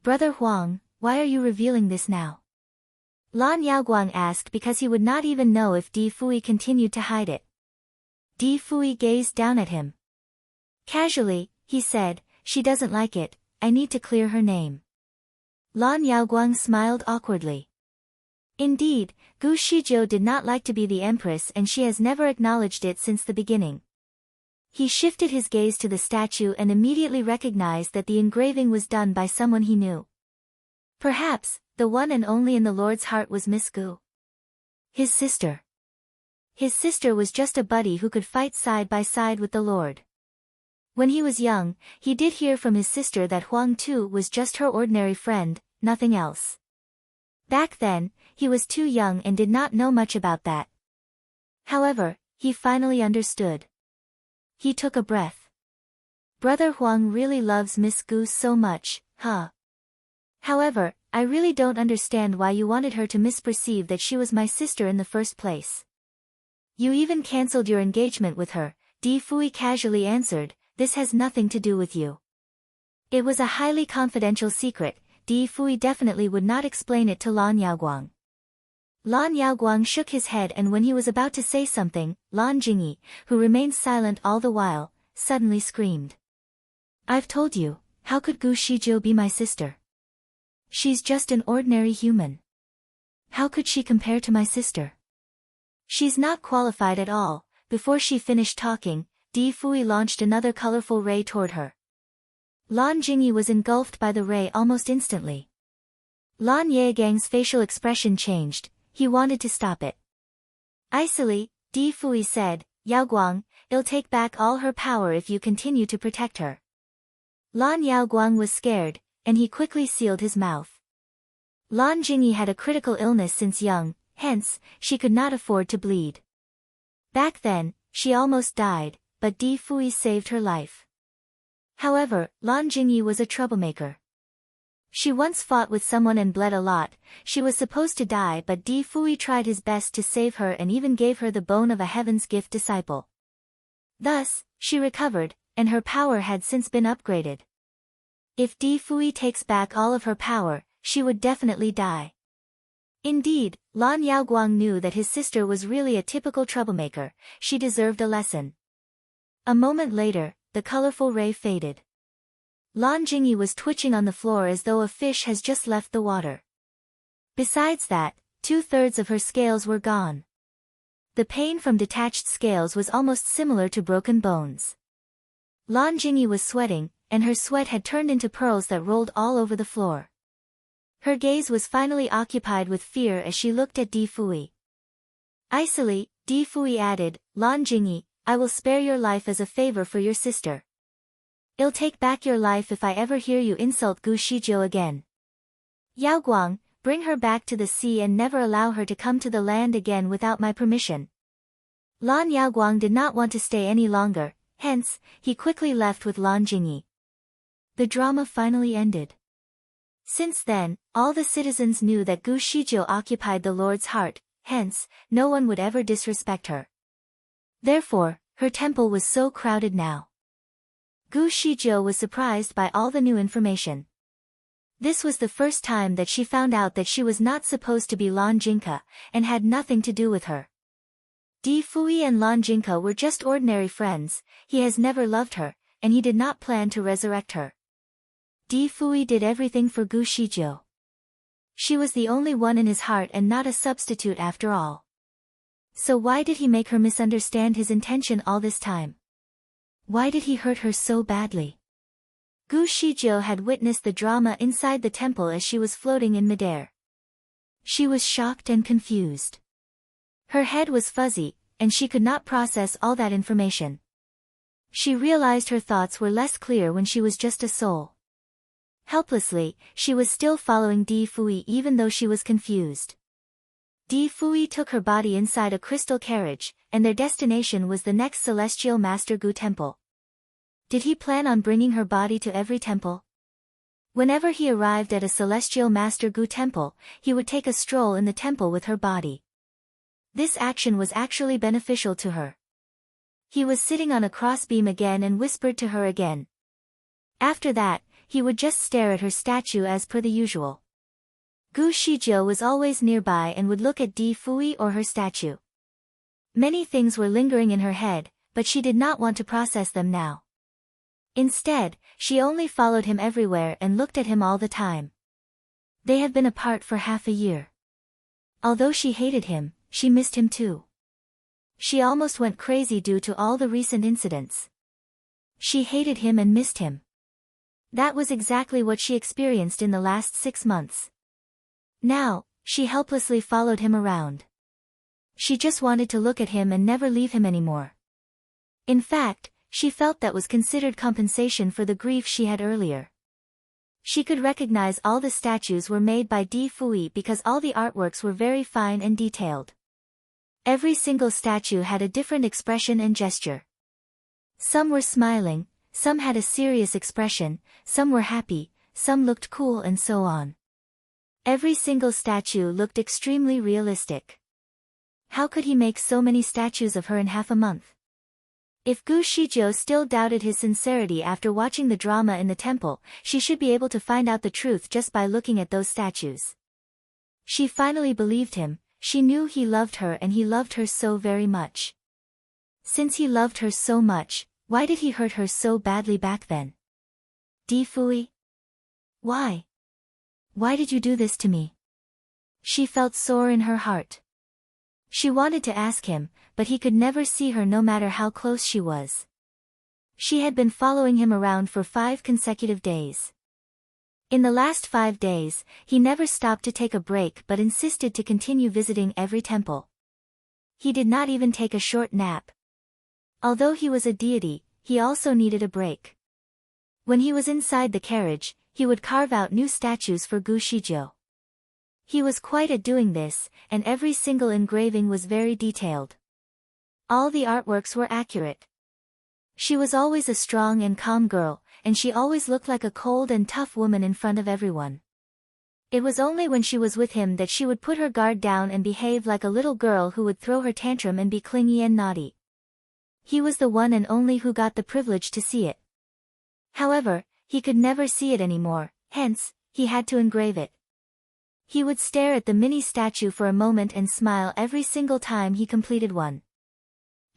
Brother Huang, why are you revealing this now? Lan Yaoguang asked because he would not even know if Di Fui continued to hide it. Di Fui gazed down at him. Casually, he said, she doesn't like it, I need to clear her name. Lan Yaoguang smiled awkwardly. Indeed, Gu Shizhou did not like to be the empress and she has never acknowledged it since the beginning. He shifted his gaze to the statue and immediately recognized that the engraving was done by someone he knew. Perhaps, the one and only in the Lord's heart was Miss Gu. His sister. His sister was just a buddy who could fight side by side with the Lord. When he was young, he did hear from his sister that Huang Tu was just her ordinary friend, nothing else. Back then, he was too young and did not know much about that. However, he finally understood. He took a breath. Brother Huang really loves Miss Gu so much, huh? However, I really don't understand why you wanted her to misperceive that she was my sister in the first place. You even cancelled your engagement with her, Di Fui casually answered, this has nothing to do with you. It was a highly confidential secret, Di Fui definitely would not explain it to Lan Yaoguang. Lan Yaoguang shook his head and when he was about to say something, Lan Jingyi, who remained silent all the while, suddenly screamed. I've told you, how could Gu Shizhou be my sister? She's just an ordinary human. How could she compare to my sister? She's not qualified at all. Before she finished talking, Di Fui launched another colorful ray toward her. Lan Jingyi was engulfed by the ray almost instantly. Lan Yaogang's facial expression changed, he wanted to stop it. Icily, Di Fui said, Yaoguang, it'll take back all her power if you continue to protect her. Lan Yaoguang was scared, and he quickly sealed his mouth. Lan Jingyi had a critical illness since young, hence, she could not afford to bleed. Back then, she almost died, but Di Fui saved her life. However, Lan Jingyi was a troublemaker. She once fought with someone and bled a lot, she was supposed to die but Di Fui tried his best to save her and even gave her the bone of a Heaven's Gift disciple. Thus, she recovered, and her power had since been upgraded. If Di Fui takes back all of her power, she would definitely die. Indeed, Lan Yaoguang knew that his sister was really a typical troublemaker, she deserved a lesson. A moment later, the colorful ray faded. Lan Jingyi was twitching on the floor as though a fish has just left the water. Besides that, 2/3 of her scales were gone. The pain from detached scales was almost similar to broken bones. Lan Jingyi was sweating, and her sweat had turned into pearls that rolled all over the floor. Her gaze was finally occupied with fear as she looked at Di Fui. Icily, Di Fui added, Lan Jingyi, I will spare your life as a favor for your sister. I'll take back your life if I ever hear you insult Gu Shizhou again. Yaoguang, bring her back to the sea and never allow her to come to the land again without my permission. Lan Yaoguang did not want to stay any longer, hence, he quickly left with Lan Jingyi. The drama finally ended. Since then, all the citizens knew that Gu Shizhou occupied the Lord's heart, hence, no one would ever disrespect her. Therefore, her temple was so crowded now. Gu Shizhou was surprised by all the new information. This was the first time that she found out that she was not supposed to be Lan Jinka, and had nothing to do with her. Di Fui and Lan Jinka were just ordinary friends, he has never loved her, and he did not plan to resurrect her. Di Fui did everything for Gu Shizhou. She was the only one in his heart and not a substitute after all. So why did he make her misunderstand his intention all this time? Why did he hurt her so badly? Gu Shizhou had witnessed the drama inside the temple as she was floating in midair. She was shocked and confused. Her head was fuzzy, and she could not process all that information. She realized her thoughts were less clear when she was just a soul. Helplessly, she was still following Di Fui even though she was confused. Di Fui took her body inside a crystal carriage, and their destination was the next Celestial Master Gu Temple. Did he plan on bringing her body to every temple? Whenever he arrived at a Celestial Master Gu Temple, he would take a stroll in the temple with her body. This action was actually beneficial to her. He was sitting on a crossbeam again and whispered to her again. After that, he would just stare at her statue as per the usual. Gu Shijiu was always nearby and would look at Di Fui or her statue. Many things were lingering in her head, but she did not want to process them now. Instead, she only followed him everywhere and looked at him all the time. They have been apart for half a year. Although she hated him, she missed him too. She almost went crazy due to all the recent incidents. She hated him and missed him. That was exactly what she experienced in the last 6 months. Now, she helplessly followed him around. She just wanted to look at him and never leave him anymore. In fact, she felt that was considered compensation for the grief she had earlier. She could recognize all the statues were made by Di Fui because all the artworks were very fine and detailed. Every single statue had a different expression and gesture. Some were smiling, some had a serious expression, some were happy, some looked cool and so on. Every single statue looked extremely realistic. How could he make so many statues of her in half a month? If Gu Shijiu still doubted his sincerity after watching the drama in the temple, she should be able to find out the truth just by looking at those statues. She finally believed him. She knew he loved her and he loved her so very much. Since he loved her so much, why did he hurt her so badly back then? Di Fui? Why? Why did you do this to me? She felt sore in her heart. She wanted to ask him, but he could never see her no matter how close she was. She had been following him around for 5 consecutive days. In the last 5 days, he never stopped to take a break but insisted to continue visiting every temple. He did not even take a short nap. Although he was a deity, he also needed a break. When he was inside the carriage, he would carve out new statues for Gu Shijiu. He was quite at doing this, and every single engraving was very detailed. All the artworks were accurate. She was always a strong and calm girl, and she always looked like a cold and tough woman in front of everyone. It was only when she was with him that she would put her guard down and behave like a little girl who would throw her tantrum and be clingy and naughty. He was the one and only who got the privilege to see it. However, he could never see it anymore, hence, he had to engrave it. He would stare at the mini statue for a moment and smile every single time he completed one.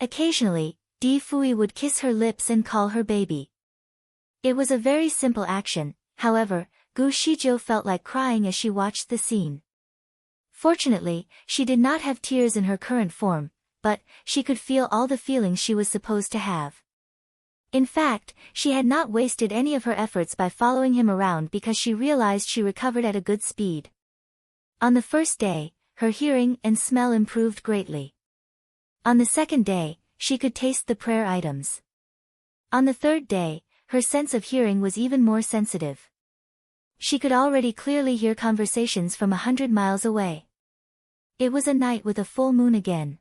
Occasionally, Di Fui would kiss her lips and call her baby. It was a very simple action, however, Gu Shijiu felt like crying as she watched the scene. Fortunately, she did not have tears in her current form, but she could feel all the feelings she was supposed to have. In fact, she had not wasted any of her efforts by following him around because she realized she recovered at a good speed. On the first day, her hearing and smell improved greatly. On the second day, she could taste the prayer items. On the third day, her sense of hearing was even more sensitive. She could already clearly hear conversations from 100 miles away. It was a night with a full moon again.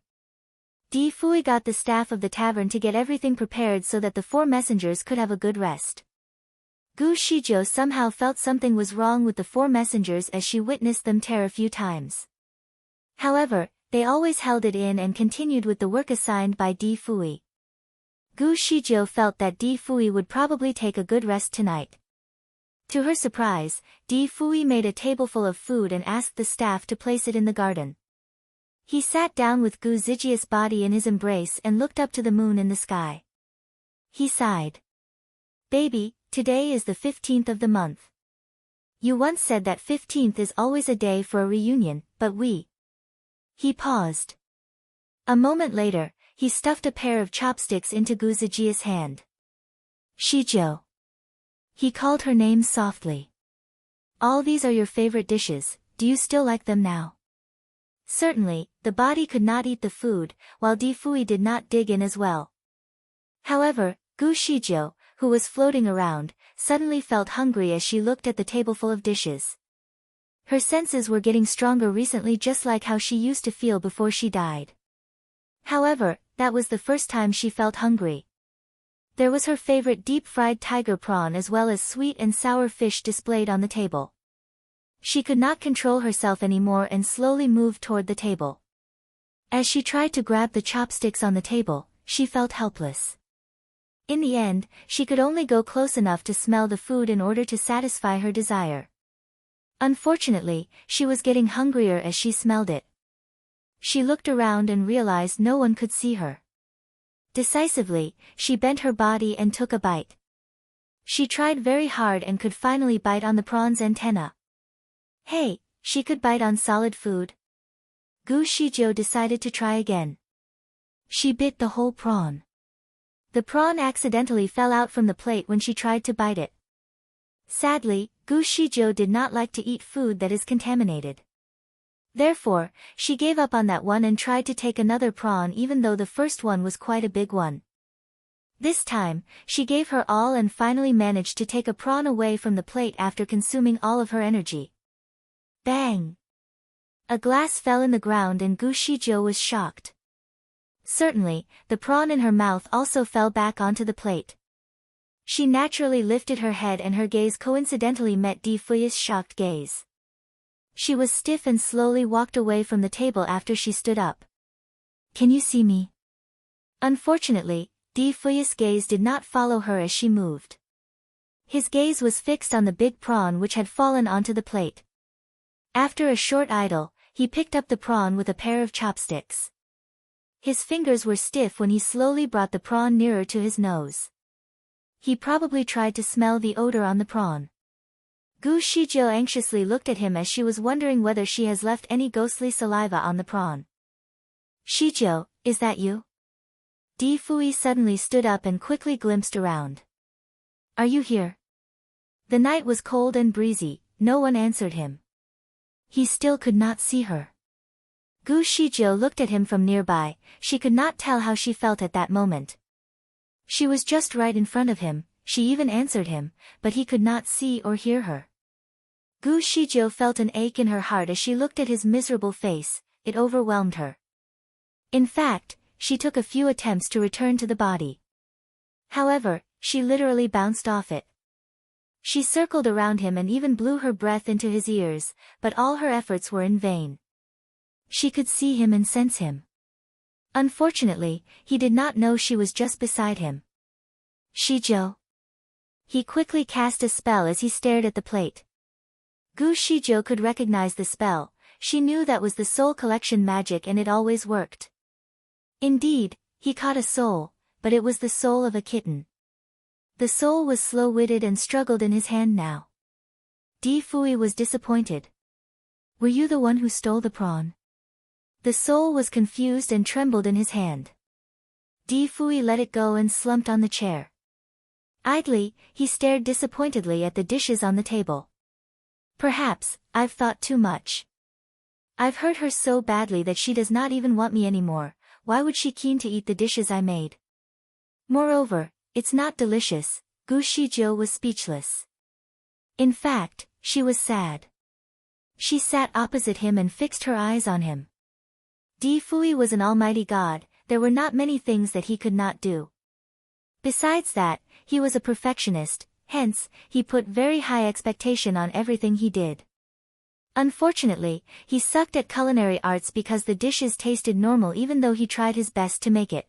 Di Fui got the staff of the tavern to get everything prepared so that the 4 messengers could have a good rest. Gu Shijiu somehow felt something was wrong with the 4 messengers as she witnessed them tear a few times. However, they always held it in and continued with the work assigned by Di Fui. Gu Shijiu felt that Di Fui would probably take a good rest tonight. To her surprise, Di Fui made a tableful of food and asked the staff to place it in the garden. He sat down with Gu Zijia's body in his embrace and looked up to the moon in the sky. He sighed. Baby, today is the 15th of the month. You once said that 15th is always a day for a reunion, but we... He paused. A moment later, he stuffed a pair of chopsticks into Gu Zijia's hand. Shijiu. He called her name softly. All these are your favorite dishes, do you still like them now? Certainly, the body could not eat the food, while Di Fui did not dig in as well. However, Gu Shijiu, who was floating around, suddenly felt hungry as she looked at the tableful of dishes. Her senses were getting stronger recently, just like how she used to feel before she died. However, that was the first time she felt hungry. There was her favorite deep-fried tiger prawn as well as sweet and sour fish displayed on the table. She could not control herself anymore and slowly moved toward the table. As she tried to grab the chopsticks on the table, she felt helpless. In the end, she could only go close enough to smell the food in order to satisfy her desire. Unfortunately, she was getting hungrier as she smelled it. She looked around and realized no one could see her. Decisively, she bent her body and took a bite. She tried very hard and could finally bite on the prawn's antenna. Hey, she could bite on solid food. Gu Shijiu decided to try again. She bit the whole prawn. The prawn accidentally fell out from the plate when she tried to bite it. Sadly, Gu Shijiu did not like to eat food that is contaminated. Therefore, she gave up on that one and tried to take another prawn even though the first one was quite a big one. This time, she gave her all and finally managed to take a prawn away from the plate after consuming all of her energy. Bang! A glass fell in the ground and Gu Shijiu was shocked. Certainly, the prawn in her mouth also fell back onto the plate. She naturally lifted her head and her gaze coincidentally met Di Fui's shocked gaze. She was stiff and slowly walked away from the table after she stood up. Can you see me? Unfortunately, Di Fui's gaze did not follow her as she moved. His gaze was fixed on the big prawn which had fallen onto the plate. After a short idle, he picked up the prawn with a pair of chopsticks. His fingers were stiff when he slowly brought the prawn nearer to his nose. He probably tried to smell the odor on the prawn. Gu Shijiu anxiously looked at him as she was wondering whether she has left any ghostly saliva on the prawn. Shijiu, is that you? Di Fui suddenly stood up and quickly glimpsed around. Are you here? The night was cold and breezy, no one answered him. He still could not see her. Gu Shijiu looked at him from nearby, she could not tell how she felt at that moment. She was just right in front of him, she even answered him, but he could not see or hear her. Gu Shijiu felt an ache in her heart as she looked at his miserable face, it overwhelmed her. In fact, she took a few attempts to return to the body. However, she literally bounced off it. She circled around him and even blew her breath into his ears, but all her efforts were in vain. She could see him and sense him. Unfortunately, he did not know she was just beside him. Shijiu. He quickly cast a spell as he stared at the plate. Gu Shijiu could recognize the spell, she knew that was the soul collection magic and it always worked. Indeed, he caught a soul, but it was the soul of a kitten. The soul was slow-witted and struggled in his hand now. Di Fui was disappointed. Were you the one who stole the prawn? The soul was confused and trembled in his hand. Di Fui let it go and slumped on the chair. Idly, he stared disappointedly at the dishes on the table. Perhaps, I've thought too much. I've hurt her so badly that she does not even want me anymore, why would she keen to eat the dishes I made? Moreover, it's not delicious, Gu Shijiu was speechless. In fact, she was sad. She sat opposite him and fixed her eyes on him. Di Fui was an almighty god, there were not many things that he could not do. Besides that, he was a perfectionist, hence, he put very high expectation on everything he did. Unfortunately, he sucked at culinary arts because the dishes tasted normal even though he tried his best to make it.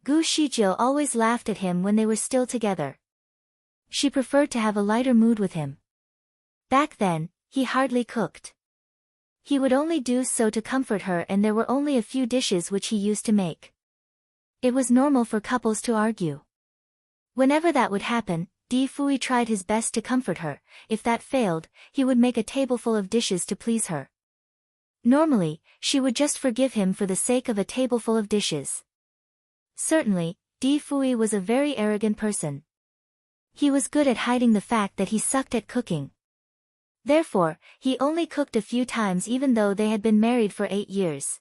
Gu Shijiu always laughed at him when they were still together. She preferred to have a lighter mood with him. Back then, he hardly cooked. He would only do so to comfort her and there were only a few dishes which he used to make. It was normal for couples to argue. Whenever that would happen, Di Fui tried his best to comfort her, if that failed, he would make a tableful of dishes to please her. Normally, she would just forgive him for the sake of a tableful of dishes. Certainly, Di Fui was a very arrogant person. He was good at hiding the fact that he sucked at cooking. Therefore, he only cooked a few times even though they had been married for 8 years.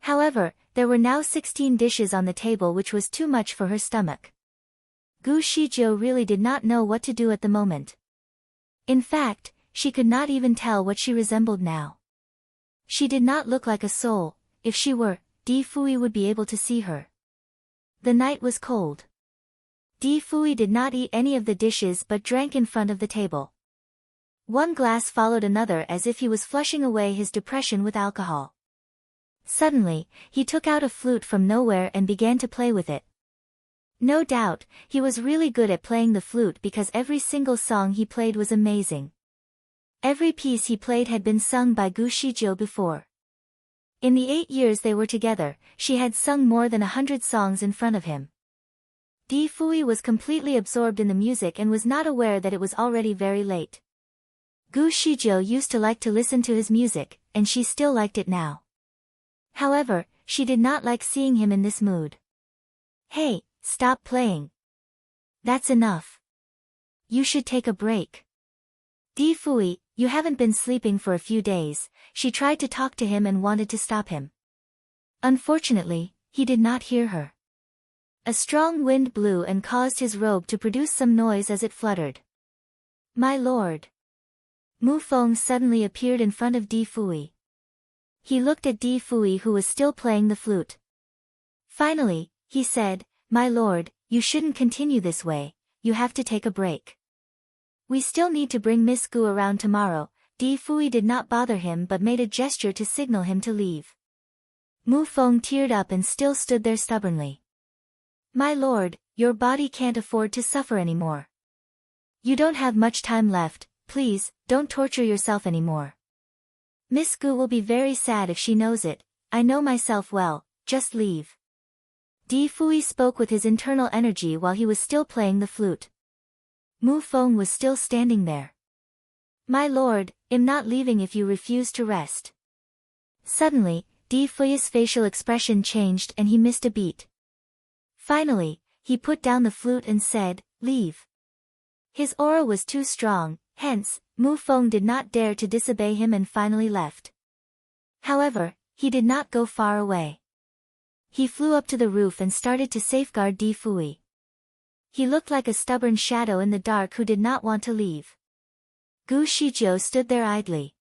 However, there were now 16 dishes on the table which was too much for her stomach. Gu Shijiu really did not know what to do at the moment. In fact, she could not even tell what she resembled now. She did not look like a soul, if she were, Di Fui would be able to see her. The night was cold. Di Fui did not eat any of the dishes but drank in front of the table. One glass followed another as if he was flushing away his depression with alcohol. Suddenly, he took out a flute from nowhere and began to play with it. No doubt, he was really good at playing the flute because every single song he played was amazing. Every piece he played had been sung by Gu Shizhou before. In the 8 years they were together, she had sung more than 100 songs in front of him. Di Fui was completely absorbed in the music and was not aware that it was already very late. Gu Shizhou used to like to listen to his music, and she still liked it now. However, she did not like seeing him in this mood. Hey, stop playing. That's enough. You should take a break. Di Fui, you haven't been sleeping for a few days. She tried to talk to him and wanted to stop him. Unfortunately, he did not hear her. A strong wind blew and caused his robe to produce some noise as it fluttered. My lord. Mu Feng suddenly appeared in front of Di Fui. He looked at Di Fui who was still playing the flute. Finally, he said, My lord, you shouldn't continue this way, you have to take a break. We still need to bring Miss Gu around tomorrow. Di Fui did not bother him but made a gesture to signal him to leave. Mu Feng teared up and still stood there stubbornly. My lord, your body can't afford to suffer anymore. You don't have much time left, please, don't torture yourself anymore. Miss Gu will be very sad if she knows it, I know myself well, just leave. Di Fui spoke with his internal energy while he was still playing the flute. Mu Feng was still standing there. My lord, I'm not leaving if you refuse to rest. Suddenly, Di Fui's facial expression changed and he missed a beat. Finally, he put down the flute and said, Leave. His aura was too strong, hence, Mu Feng did not dare to disobey him and finally left. However, he did not go far away. He flew up to the roof and started to safeguard Di Fui. He looked like a stubborn shadow in the dark who did not want to leave. Gu Shizhou stood there idly.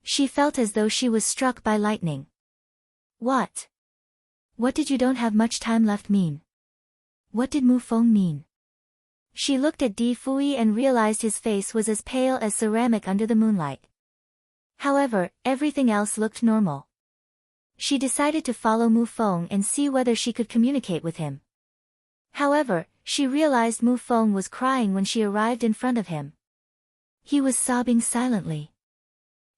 She felt as though she was struck by lightning. What? What did you don't have much time left mean? What did Mu Feng mean? She looked at Di Fui and realized his face was as pale as ceramic under the moonlight. However, everything else looked normal. She decided to follow Mu Feng and see whether she could communicate with him. However, she realized Mu Feng was crying when she arrived in front of him. He was sobbing silently.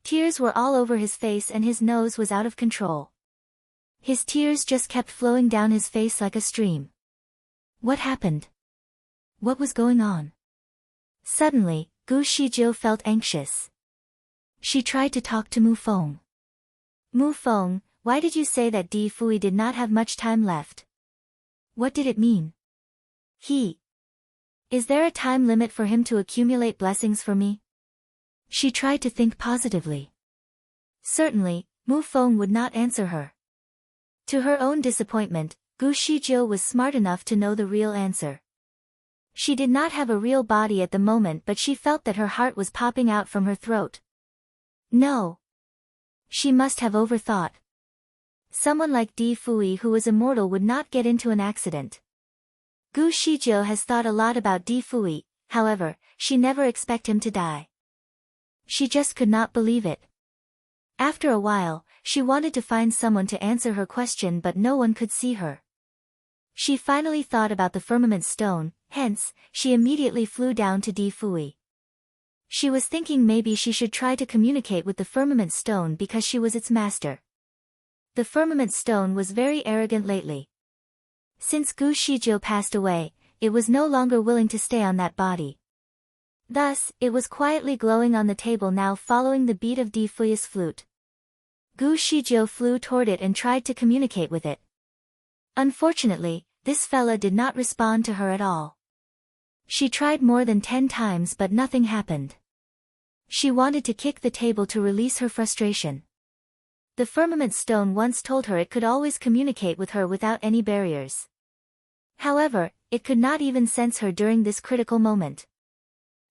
Tears were all over his face and his nose was out of control. His tears just kept flowing down his face like a stream. What happened? What was going on? Suddenly, Gu Shizhou felt anxious. She tried to talk to Mu Feng. Mu Feng, why did you say that Di Fui did not have much time left? What did it mean? Is there a time limit for him to accumulate blessings for me? She tried to think positively. Certainly, Mu Feng would not answer her. To her own disappointment, Gu Shizhou was smart enough to know the real answer. She did not have a real body at the moment but she felt that her heart was popping out from her throat. No. She must have overthought. Someone like Di Fui who was immortal would not get into an accident. Gu Shizhou has thought a lot about Di Fui, however, she never expected him to die. She just could not believe it. After a while, she wanted to find someone to answer her question but no one could see her. She finally thought about the firmament stone, hence, she immediately flew down to Di Fui. She was thinking maybe she should try to communicate with the firmament stone because she was its master. The firmament stone was very arrogant lately. Since Gu Shizhou passed away, it was no longer willing to stay on that body. Thus, it was quietly glowing on the table now following the beat of Di Fui's flute. Gu Shizhou flew toward it and tried to communicate with it. Unfortunately, this fella did not respond to her at all. She tried more than 10 times but nothing happened. She wanted to kick the table to release her frustration. The firmament stone once told her it could always communicate with her without any barriers. However, it could not even sense her during this critical moment.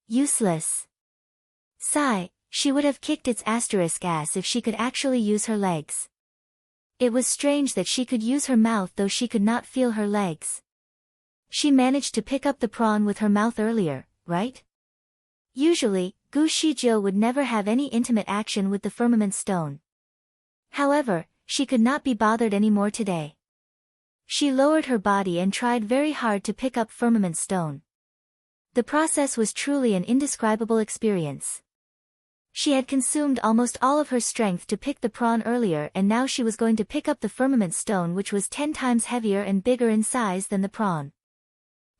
Useless. Sigh, she would have kicked its asterisk ass if she could actually use her legs. It was strange that she could use her mouth though she could not feel her legs. She managed to pick up the prawn with her mouth earlier, right? Usually, Gu Shizhou would never have any intimate action with the firmament stone. However, she could not be bothered anymore today. She lowered her body and tried very hard to pick up firmament stone. The process was truly an indescribable experience. She had consumed almost all of her strength to pick the prawn earlier, and now she was going to pick up the firmament stone, which was 10 times heavier and bigger in size than the prawn.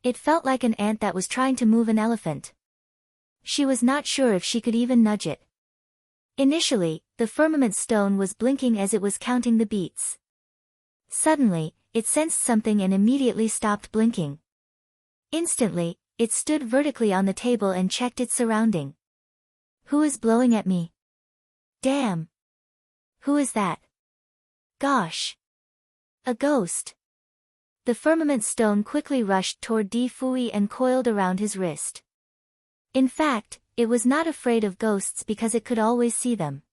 It felt like an ant that was trying to move an elephant. She was not sure if she could even nudge it. Initially, the firmament stone was blinking as it was counting the beats. Suddenly, it sensed something and immediately stopped blinking. Instantly, it stood vertically on the table and checked its surrounding. Who is blowing at me? Damn! Who is that? Gosh! A ghost! The firmament stone quickly rushed toward Di Fui and coiled around his wrist. In fact, it was not afraid of ghosts because it could always see them.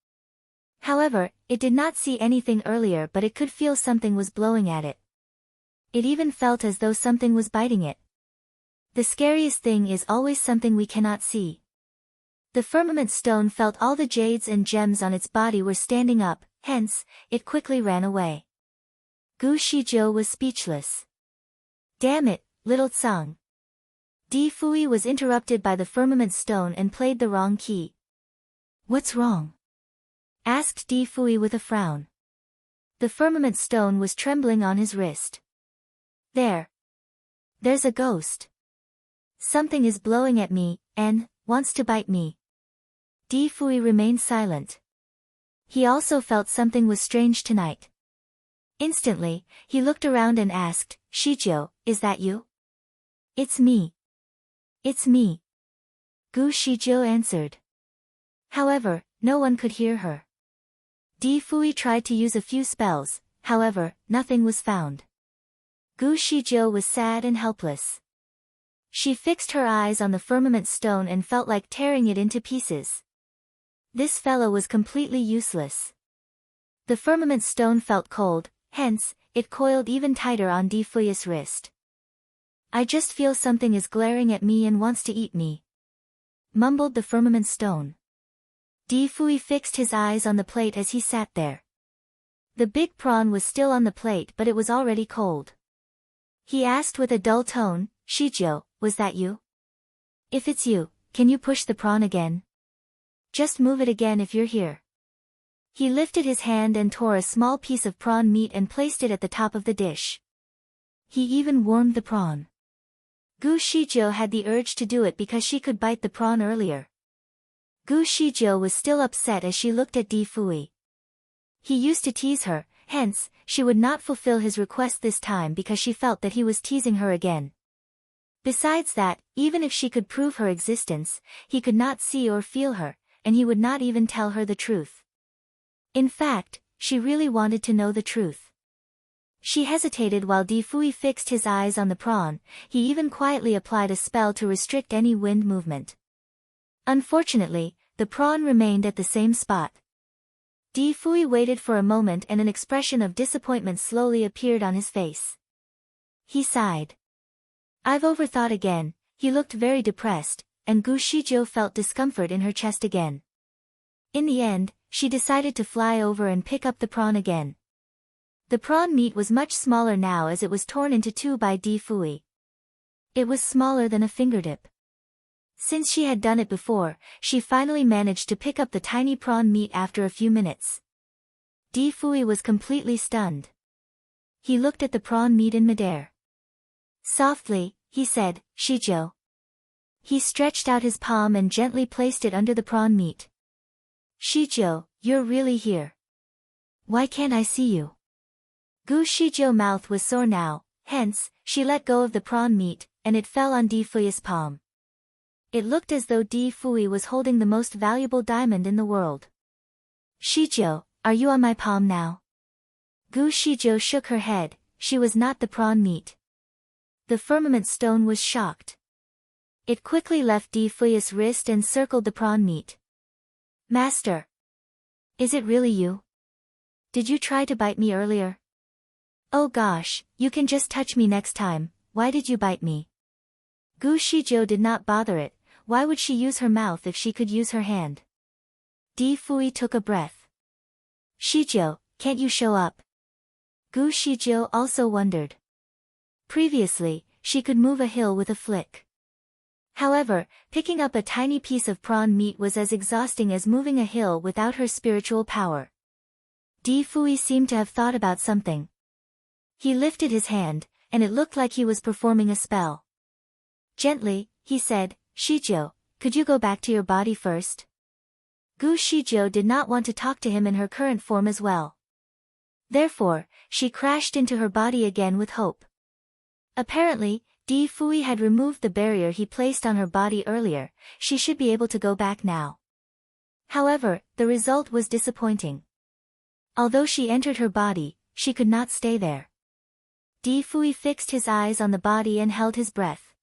However, it did not see anything earlier, but it could feel something was blowing at it. It even felt as though something was biting it. The scariest thing is always something we cannot see. The firmament stone felt all the jades and gems on its body were standing up, hence, it quickly ran away. Gu Shizhou was speechless. Damn it, little Tsang. Di Fui was interrupted by the firmament stone and played the wrong key. What's wrong? Asked Di Fui with a frown. The firmament stone was trembling on his wrist. There's a ghost. Something is blowing at me, and wants to bite me. Di Fui remained silent. He also felt something was strange tonight. Instantly, he looked around and asked, Shizhou, is that you? It's me. It's me. Gu Shizhou answered. However, no one could hear her. Di Fui tried to use a few spells, however, nothing was found. Gu Shizhou was sad and helpless. She fixed her eyes on the firmament stone and felt like tearing it into pieces. This fellow was completely useless. The firmament stone felt cold, hence, it coiled even tighter on Di Fui's wrist. I just feel something is glaring at me and wants to eat me, mumbled the firmament stone. Di Fui fixed his eyes on the plate as he sat there. The big prawn was still on the plate, but it was already cold. He asked with a dull tone, Shizhou, was that you? If it's you, can you push the prawn again? Just move it again if you're here. He lifted his hand and tore a small piece of prawn meat and placed it at the top of the dish. He even warmed the prawn. Gu Shizhou had the urge to do it because she could bite the prawn earlier. Gu Shizhou was still upset as she looked at Di Fui. He used to tease her, hence, she would not fulfill his request this time because she felt that he was teasing her again. Besides that, even if she could prove her existence, he could not see or feel her, and he would not even tell her the truth. In fact, she really wanted to know the truth. She hesitated while Di Fui fixed his eyes on the prawn. He even quietly applied a spell to restrict any wind movement. Unfortunately, the prawn remained at the same spot. Di Fui waited for a moment and an expression of disappointment slowly appeared on his face. He sighed. I've overthought again. He looked very depressed, and Gu Shizhou felt discomfort in her chest again. In the end, she decided to fly over and pick up the prawn again. The prawn meat was much smaller now as it was torn into two by Di Fui. It was smaller than a fingertip. Since she had done it before, she finally managed to pick up the tiny prawn meat after a few minutes. Di Fui was completely stunned. He looked at the prawn meat in midair. Softly, he said, Shizhou. He stretched out his palm and gently placed it under the prawn meat. Shizhou, you're really here. Why can't I see you? Gu Shizhou's mouth was sore now, hence, she let go of the prawn meat, and it fell on Di Fui's palm. It looked as though Di Fui was holding the most valuable diamond in the world. Shizhou, are you on my palm now? Gu Shizhou shook her head. She was not the prawn meat. The firmament stone was shocked. It quickly left Di Fui's wrist and circled the prawn meat. Master! Is it really you? Did you try to bite me earlier? Oh gosh, you can just touch me next time. Why did you bite me? Gu Shizhou did not bother it. Why would she use her mouth if she could use her hand? Di Fui took a breath. Shizhou, can't you show up? Gu Shizhou also wondered. Previously, she could move a hill with a flick. However, picking up a tiny piece of prawn meat was as exhausting as moving a hill without her spiritual power. Di Fui seemed to have thought about something. He lifted his hand, and it looked like he was performing a spell. Gently, he said, "Shijiu, could you go back to your body first?" Gu Shijiu did not want to talk to him in her current form as well. Therefore, she crashed into her body again with hope. Apparently, Di Fui had removed the barrier he placed on her body earlier. She should be able to go back now. However, the result was disappointing. Although she entered her body, she could not stay there. Di Fui fixed his eyes on the body and held his breath.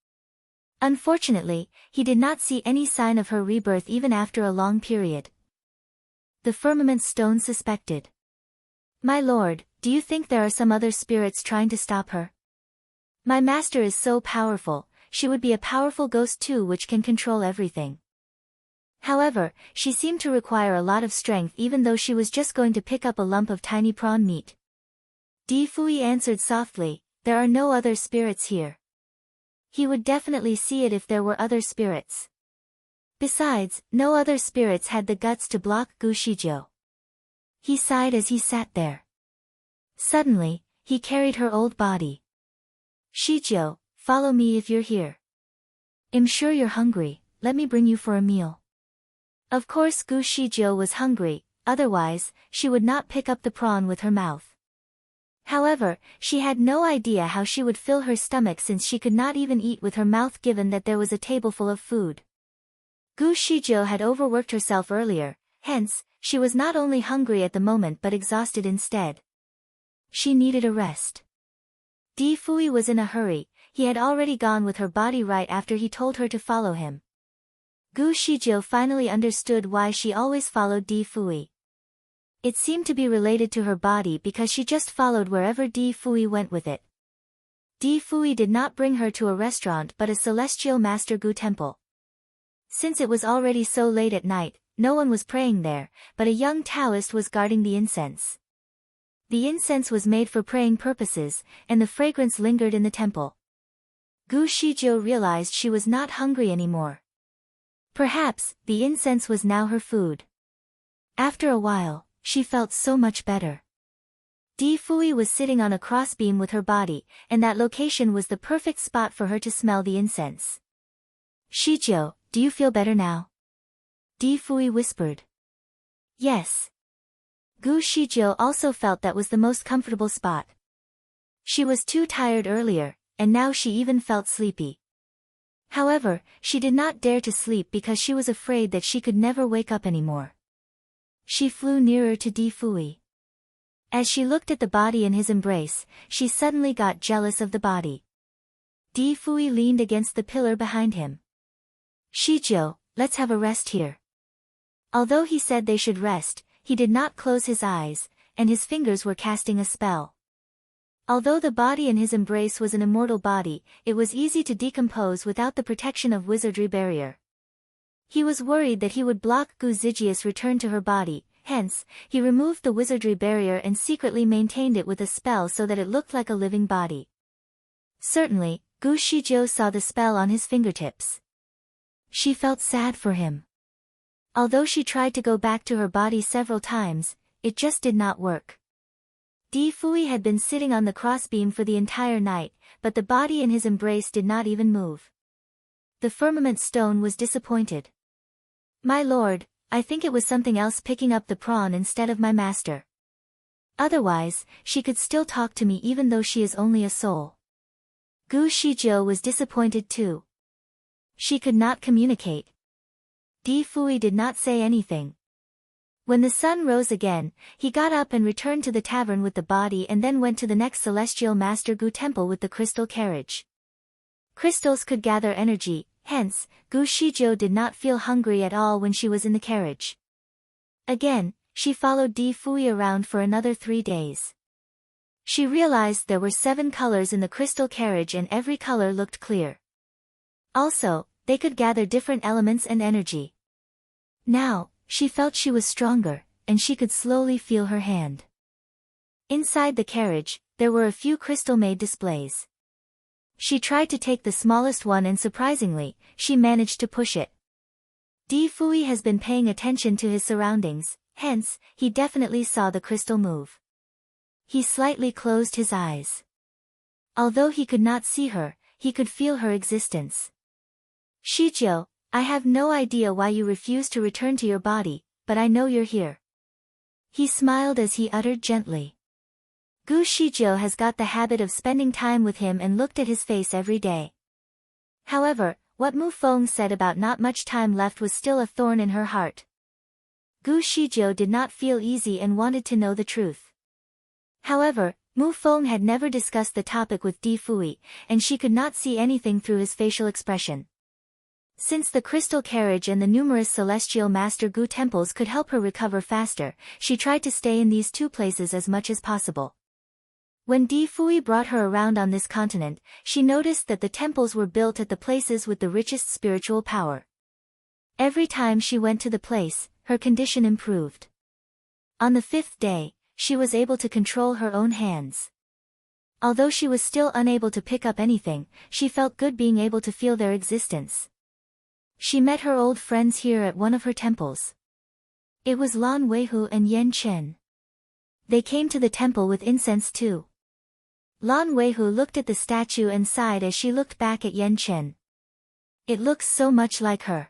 Unfortunately, he did not see any sign of her rebirth even after a long period. The firmament stone suspected. "My lord, do you think there are some other spirits trying to stop her? My master is so powerful, she would be a powerful ghost too which can control everything." However, she seemed to require a lot of strength even though she was just going to pick up a lump of tiny prawn meat. Di Fui answered softly, "There are no other spirits here." He would definitely see it if there were other spirits. Besides, no other spirits had the guts to block Gu Shijiu. He sighed as he sat there. Suddenly, he carried her old body. "Shijiu, follow me if you're here. I'm sure you're hungry, let me bring you for a meal." Of course Gu Shijiu was hungry, otherwise, she would not pick up the prawn with her mouth. However, she had no idea how she would fill her stomach since she could not even eat with her mouth given that there was a tableful of food. Gu Shijiu had overworked herself earlier, hence, she was not only hungry at the moment but exhausted instead. She needed a rest. Di Fui was in a hurry, he had already gone with her body right after he told her to follow him. Gu Shijiu finally understood why she always followed Di Fui. It seemed to be related to her body because she just followed wherever Di Fui went with it. Di Fui did not bring her to a restaurant but a celestial Master Gu temple. Since it was already so late at night, no one was praying there, but a young Taoist was guarding the incense. The incense was made for praying purposes, and the fragrance lingered in the temple. Gu Shijiu realized she was not hungry anymore. Perhaps, the incense was now her food. After a while, she felt so much better. Di Fui was sitting on a crossbeam with her body, and that location was the perfect spot for her to smell the incense. "Shijiu, do you feel better now?" Di Fui whispered. "Yes." Gu Shijiu also felt that was the most comfortable spot. She was too tired earlier, and now she even felt sleepy. However, she did not dare to sleep because she was afraid that she could never wake up anymore. She flew nearer to Di Fui. As she looked at the body in his embrace, she suddenly got jealous of the body. Di Fui leaned against the pillar behind him. "Shijiu, let's have a rest here." Although he said they should rest, he did not close his eyes, and his fingers were casting a spell. Although the body in his embrace was an immortal body, it was easy to decompose without the protection of wizardry barrier. He was worried that he would block Gu Zijia's return to her body, hence, he removed the wizardry barrier and secretly maintained it with a spell so that it looked like a living body. Certainly, Gu Shijiu saw the spell on his fingertips. She felt sad for him. Although she tried to go back to her body several times, it just did not work. Di Fui had been sitting on the crossbeam for the entire night, but the body in his embrace did not even move. The firmament stone was disappointed. "My lord, I think it was something else picking up the prawn instead of my master. Otherwise, she could still talk to me even though she is only a soul." Gu Shijiu was disappointed too. She could not communicate. Di Fui did not say anything. When the sun rose again, he got up and returned to the tavern with the body and then went to the next celestial Master Gu temple with the crystal carriage. Crystals could gather energy, hence, Gu Shijiu did not feel hungry at all when she was in the carriage. Again, she followed Di Fui around for another 3 days. She realized there were 7 colors in the crystal carriage and every color looked clear. Also, they could gather different elements and energy. Now, she felt she was stronger, and she could slowly feel her hand. Inside the carriage, there were a few crystal-made displays. She tried to take the smallest one and surprisingly, she managed to push it. Di Fui has been paying attention to his surroundings, hence, he definitely saw the crystal move. He slightly closed his eyes. Although he could not see her, he could feel her existence. Shijiu, I have no idea why you refuse to return to your body, but I know you're here. He smiled as he uttered gently. Gu Shijiu has got the habit of spending time with him and looked at his face every day. However, what Mu Feng said about not much time left was still a thorn in her heart. Gu Shijiu did not feel easy and wanted to know the truth. However, Mu Feng had never discussed the topic with Di Fui, and she could not see anything through his facial expression. Since the crystal carriage and the numerous celestial Master Gu temples could help her recover faster, she tried to stay in these two places as much as possible. When Di Fui brought her around on this continent, she noticed that the temples were built at the places with the richest spiritual power. Every time she went to the place, her condition improved. On the 5th day, she was able to control her own hands. Although she was still unable to pick up anything, she felt good being able to feel their existence. She met her old friends here at one of her temples. It was Lan Weihu and Yan Chen. They came to the temple with incense too. Lan Weihu looked at the statue and sighed as she looked back at Yan Chen. It looks so much like her.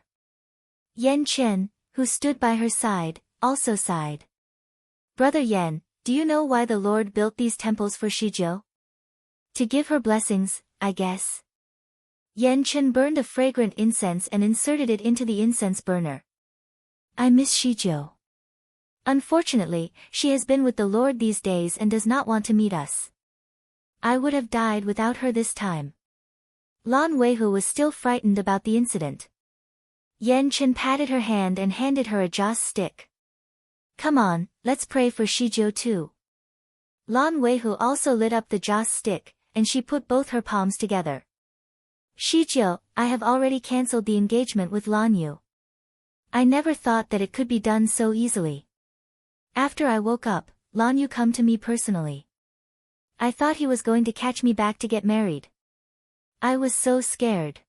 Yan Chen, who stood by her side, also sighed. Brother Yan, do you know why the Lord built these temples for Shijiu? To give her blessings, I guess. Yan Chen burned a fragrant incense and inserted it into the incense burner. I miss Shijiu. Unfortunately, she has been with the Lord these days and does not want to meet us. I would have died without her this time. Lan Weihu was still frightened about the incident. Yan Chen patted her hand and handed her a joss stick. Come on, let's pray for Shijiu too. Lan Weihu also lit up the joss stick, and she put both her palms together. Shijiu, I have already cancelled the engagement with Lan Yu. I never thought that it could be done so easily. After I woke up, Lan Yu come to me personally. I thought he was going to catch me back to get married. I was so scared.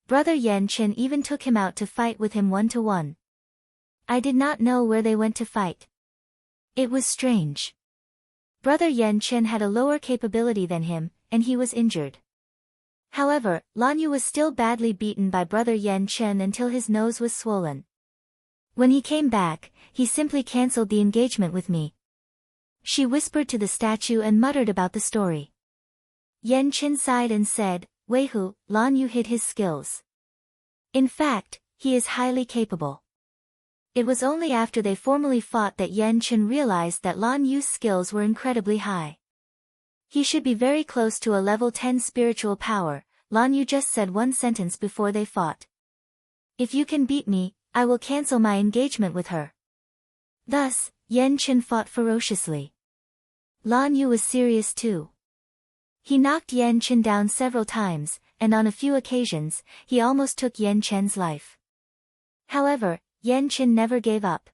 Brother Yan Chen even took him out to fight with him 1-to-1. I did not know where they went to fight. It was strange. Brother Yan Chen had a lower capability than him, and he was injured. However, Lan Yu was still badly beaten by Brother Yan Chen until his nose was swollen. When he came back, he simply cancelled the engagement with me. She whispered to the statue and muttered about the story. Yan Chen sighed and said, Weihu, Lan Yu hid his skills. In fact, he is highly capable. It was only after they formally fought that Yan Chen realized that Lan Yu's skills were incredibly high. He should be very close to a level 10 spiritual power, Lan Yu just said one sentence before they fought. If you can beat me, I will cancel my engagement with her. Thus, Yan Chen fought ferociously. Lan Yu was serious too. He knocked Yan Chen down several times, and on a few occasions, he almost took Yan Chen's life. However, Yan Chen never gave up.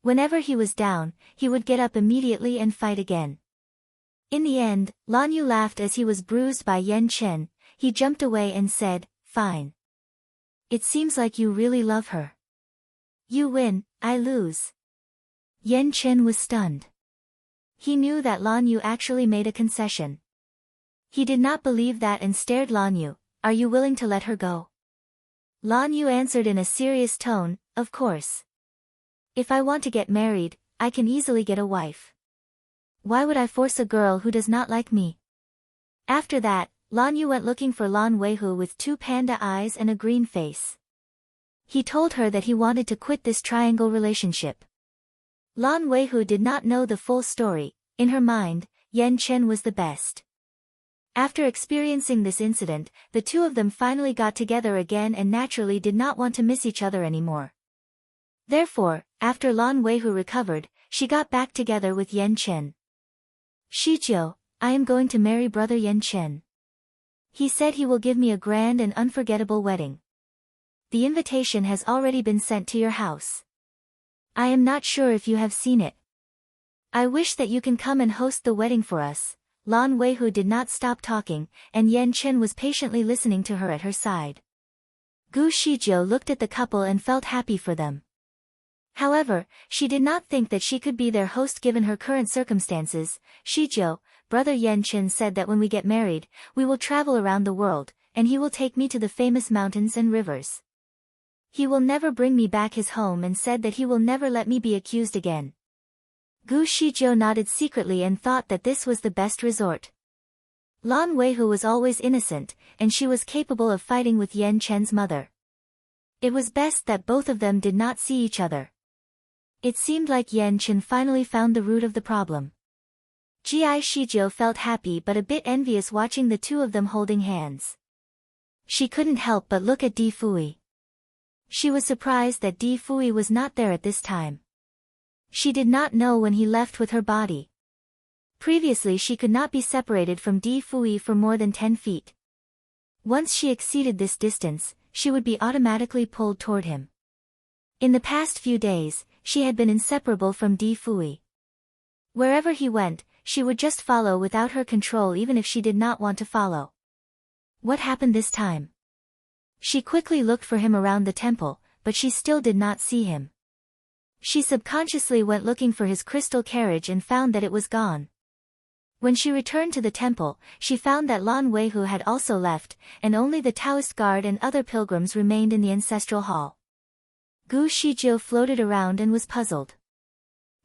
Whenever he was down, he would get up immediately and fight again. In the end, Lan Yu laughed as he was bruised by Yan Chen. He jumped away and said, Fine. It seems like you really love her. You win, I lose. Yan Chen was stunned. He knew that Lan Yu actually made a concession. He did not believe that and stared Lan Yu, Are you willing to let her go? Lan Yu answered in a serious tone, Of course. If I want to get married, I can easily get a wife. Why would I force a girl who does not like me? After that, Lan Yu went looking for Lan Weihu with 2 panda eyes and a green face. He told her that he wanted to quit this triangle relationship. Lan Weihu did not know the full story. In her mind, Yan Chen was the best. After experiencing this incident, the two of them finally got together again and naturally did not want to miss each other anymore. Therefore, after Lan Weihu recovered, she got back together with Yan Chen. Shijiu, I am going to marry brother Yan Chen. He said he will give me a grand and unforgettable wedding. The invitation has already been sent to your house. I am not sure if you have seen it. I wish that you can come and host the wedding for us. Lan Weihu did not stop talking, and Yan Chen was patiently listening to her at her side. Gu Shijiu looked at the couple and felt happy for them. However, she did not think that she could be their host given her current circumstances. Shijiu, brother Yan Chen said that when we get married, we will travel around the world, and he will take me to the famous mountains and rivers. He will never bring me back his home and said that he will never let me be accused again. Gu Shijiu nodded secretly and thought that this was the best resort. Lan Weihu was always innocent, and she was capable of fighting with Yan Chen's mother. It was best that both of them did not see each other. It seemed like Yan Chen finally found the root of the problem. Gi Shijiu felt happy but a bit envious watching the two of them holding hands. She couldn't help but look at Di Fui. She was surprised that Di Fui was not there at this time. She did not know when he left with her body. Previously she could not be separated from Di Fui for more than 10 feet. Once she exceeded this distance, she would be automatically pulled toward him. In the past few days, she had been inseparable from Di Fui. Wherever he went, she would just follow without her control even if she did not want to follow. What happened this time? She quickly looked for him around the temple, but she still did not see him. She subconsciously went looking for his crystal carriage and found that it was gone. When she returned to the temple, she found that Lan Weihu had also left, and only the Taoist guard and other pilgrims remained in the ancestral hall. Gu Shijiu floated around and was puzzled.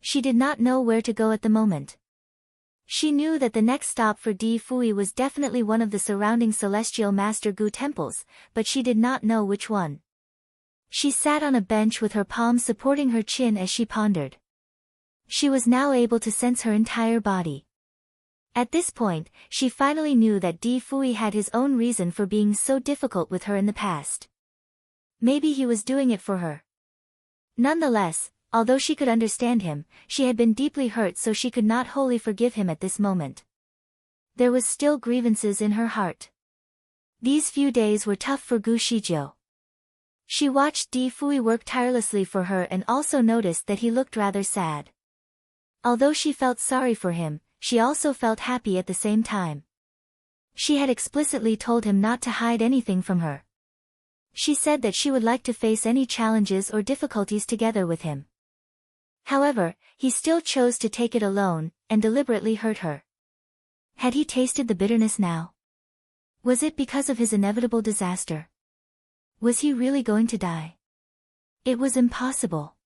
She did not know where to go at the moment. She knew that the next stop for Di Fui was definitely one of the surrounding celestial Master Gu temples, but she did not know which one. She sat on a bench with her palms supporting her chin as she pondered. She was now able to sense her entire body. At this point, she finally knew that Di Fui had his own reason for being so difficult with her in the past. Maybe he was doing it for her. Nonetheless, although she could understand him, she had been deeply hurt so she could not wholly forgive him at this moment. There was still grievances in her heart. These few days were tough for Gu Shijiu. She watched Di Fui work tirelessly for her and also noticed that he looked rather sad. Although she felt sorry for him, she also felt happy at the same time. She had explicitly told him not to hide anything from her. She said that she would like to face any challenges or difficulties together with him. However, he still chose to take it alone, and deliberately hurt her. Had he tasted the bitterness now? Was it because of his inevitable disaster? Was he really going to die? It was impossible.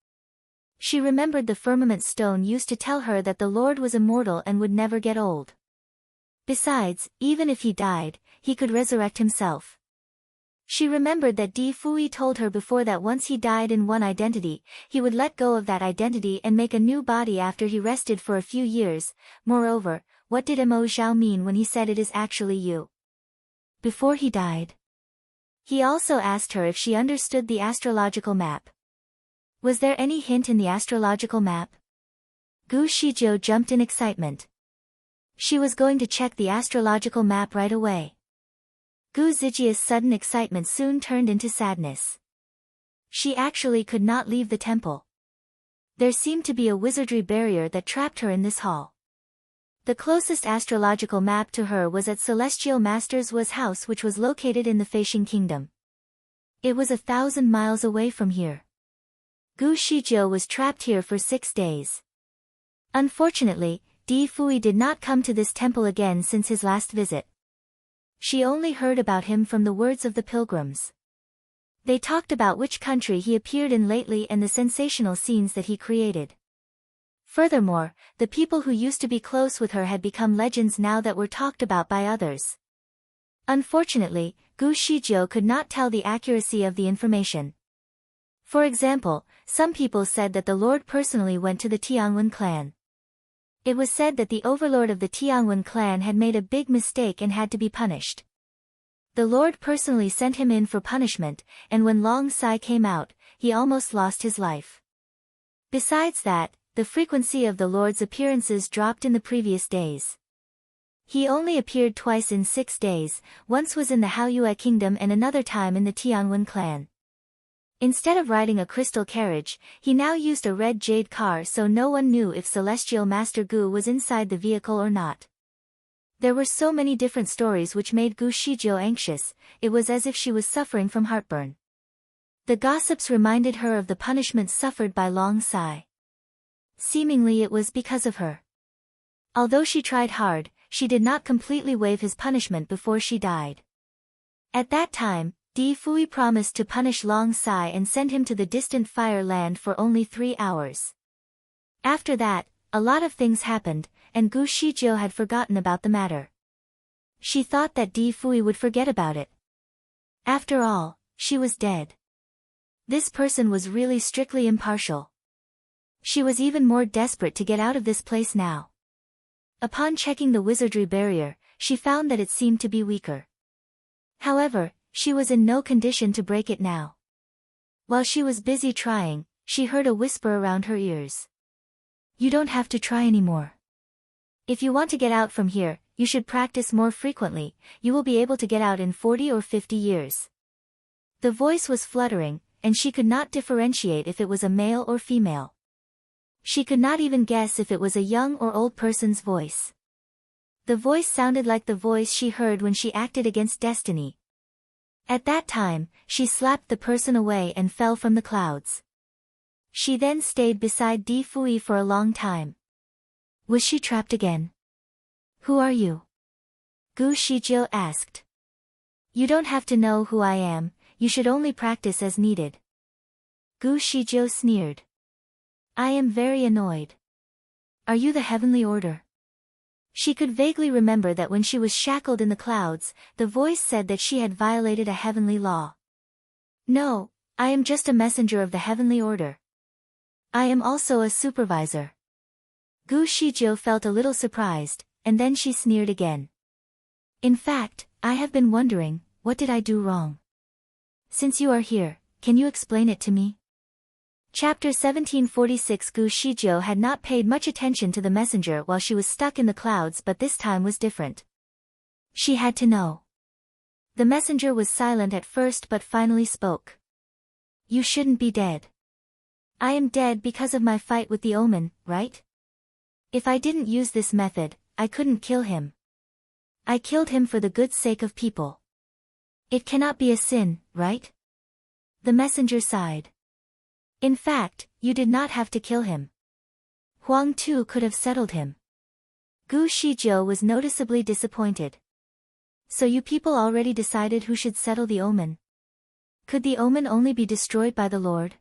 She remembered the firmament stone used to tell her that the Lord was immortal and would never get old. Besides, even if he died, he could resurrect himself. She remembered that Di Fui told her before that once he died in one identity, he would let go of that identity and make a new body after he rested for a few years. Moreover, what did Mo Zhao mean when he said it is actually you? Before he died. He also asked her if she understood the astrological map. Was there any hint in the astrological map? Gu Shijiu jumped in excitement. She was going to check the astrological map right away. Gu Zijia's sudden excitement soon turned into sadness. She actually could not leave the temple. There seemed to be a wizardry barrier that trapped her in this hall. The closest astrological map to her was at Celestial Master's Wa's house, which was located in the Feishing Kingdom. It was 1,000 miles away from here. Gu Shijiu was trapped here for 6 days. Unfortunately, Di Fui did not come to this temple again since his last visit. She only heard about him from the words of the pilgrims. They talked about which country he appeared in lately and the sensational scenes that he created. Furthermore, the people who used to be close with her had become legends now that were talked about by others. Unfortunately, Gu Shijiu could not tell the accuracy of the information. For example, some people said that the Lord personally went to the Tianwen clan. It was said that the overlord of the Tianwen clan had made a big mistake and had to be punished. The Lord personally sent him in for punishment, and when Long Sai came out, he almost lost his life. Besides that, the frequency of the Lord's appearances dropped in the previous days. He only appeared twice in 6 days, once was in the Haoyue Kingdom and another time in the Tianwen clan. Instead of riding a crystal carriage, he now used a red jade car, so no one knew if Celestial Master Gu was inside the vehicle or not. There were so many different stories which made Gu Shizhou anxious. It was as if she was suffering from heartburn. The gossips reminded her of the punishment suffered by Long Sai. Seemingly it was because of her. Although she tried hard, she did not completely waive his punishment before she died. At that time, Di Fui promised to punish Long Sai and send him to the distant Fire Land for only 3 hours. After that, a lot of things happened, and Gu Shizhou had forgotten about the matter. She thought that Di Fui would forget about it. After all, she was dead. This person was really strictly impartial. She was even more desperate to get out of this place now. Upon checking the wizardry barrier, she found that it seemed to be weaker. However, she was in no condition to break it now. While she was busy trying, she heard a whisper around her ears. You don't have to try anymore. If you want to get out from here, you should practice more frequently. You will be able to get out in 40 or 50 years. The voice was fluttering, and she could not differentiate if it was a male or female. She could not even guess if it was a young or old person's voice. The voice sounded like the voice she heard when she acted against destiny. At that time, she slapped the person away and fell from the clouds. She then stayed beside Di Fui for a long time. Was she trapped again? Who are you? Gu Shizhou asked. You don't have to know who I am, you should only practice as needed. Gu Shizhou sneered. I am very annoyed. Are you the Heavenly Order? She could vaguely remember that when she was shackled in the clouds, the voice said that she had violated a heavenly law. No, I am just a messenger of the Heavenly Order. I am also a supervisor. Gu Shizhou felt a little surprised, and then she sneered again. In fact, I have been wondering, what did I do wrong? Since you are here, can you explain it to me? Chapter 1746. Gu Shizhou had not paid much attention to the messenger while she was stuck in the clouds, but this time was different. She had to know. The messenger was silent at first but finally spoke. You shouldn't be dead. I am dead because of my fight with the omen, right? If I didn't use this method, I couldn't kill him. I killed him for the good sake of people. It cannot be a sin, right? The messenger sighed. In fact, you did not have to kill him. Huang Tu could have settled him. Gu Shizhou was noticeably disappointed. So you people already decided who should settle the omen? Could the omen only be destroyed by the Lord?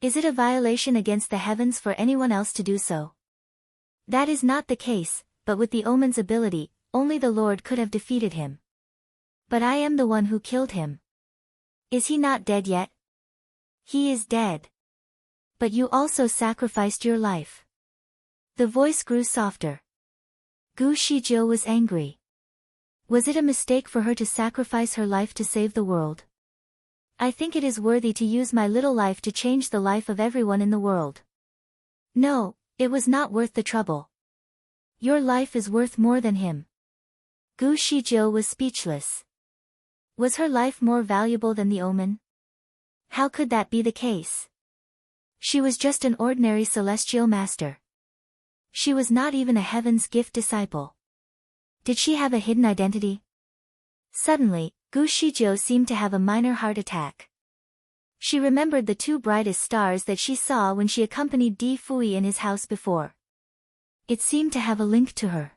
Is it a violation against the heavens for anyone else to do so? That is not the case, but with the omen's ability, only the Lord could have defeated him. But I am the one who killed him. Is he not dead yet? He is dead. But you also sacrificed your life. The voice grew softer. Gu Shizhou was angry. Was it a mistake for her to sacrifice her life to save the world? I think it is worthy to use my little life to change the life of everyone in the world. No, it was not worth the trouble. Your life is worth more than him. Gu Shizhou was speechless. Was her life more valuable than the omen? How could that be the case? She was just an ordinary celestial master. She was not even a Heaven's Gift disciple. Did she have a hidden identity? Suddenly, Gu Shizhou seemed to have a minor heart attack. She remembered the 2 brightest stars that she saw when she accompanied Di Fui in his house before. It seemed to have a link to her.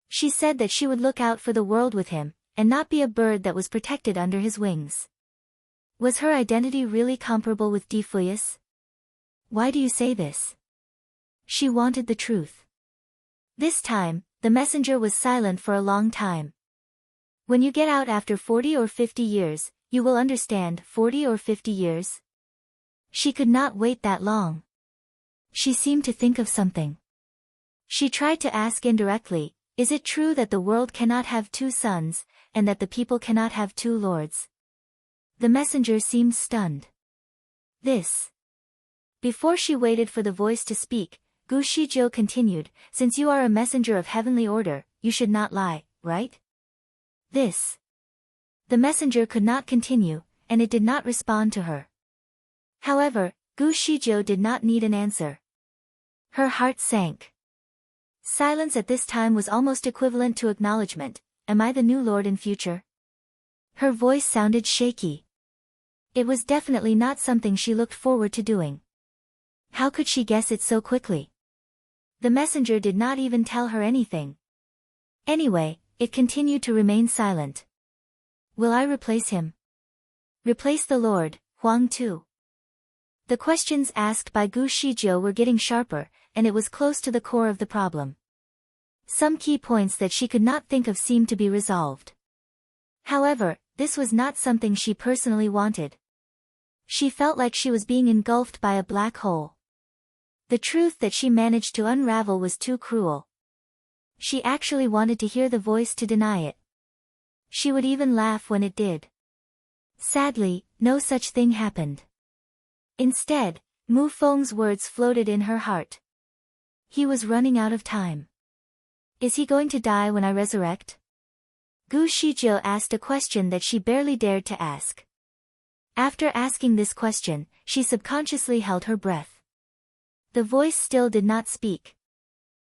She said that she would look out for the world with him, and not be a bird that was protected under his wings. Was her identity really comparable with Di Fui's? Why do you say this? She wanted the truth. This time, the messenger was silent for a long time. When you get out after 40 or 50 years, you will understand. 40 or 50 years? She could not wait that long. She seemed to think of something. She tried to ask indirectly, is it true that the world cannot have 2 sons, and that the people cannot have 2 lords? The messenger seemed stunned. Before she waited for the voice to speak, Gu Shizhou continued, since you are a messenger of heavenly order, you should not lie, right? The messenger could not continue, and it did not respond to her. However, Gu Shizhou did not need an answer. Her heart sank. Silence at this time was almost equivalent to acknowledgement. Am I the new lord in future? Her voice sounded shaky. It was definitely not something she looked forward to doing. How could she guess it so quickly? The messenger did not even tell her anything. Anyway, it continued to remain silent. Will I replace him? Replace the Lord, Huang Tu? The questions asked by Gu Shijiu were getting sharper, and it was close to the core of the problem. Some key points that she could not think of seemed to be resolved. However, this was not something she personally wanted. She felt like she was being engulfed by a black hole. The truth that she managed to unravel was too cruel. She actually wanted to hear the voice to deny it. She would even laugh when it did. Sadly, no such thing happened. Instead, Mu Feng's words floated in her heart. He was running out of time. Is he going to die when I resurrect? Gu Shijiu asked a question that she barely dared to ask. After asking this question, she subconsciously held her breath. The voice still did not speak.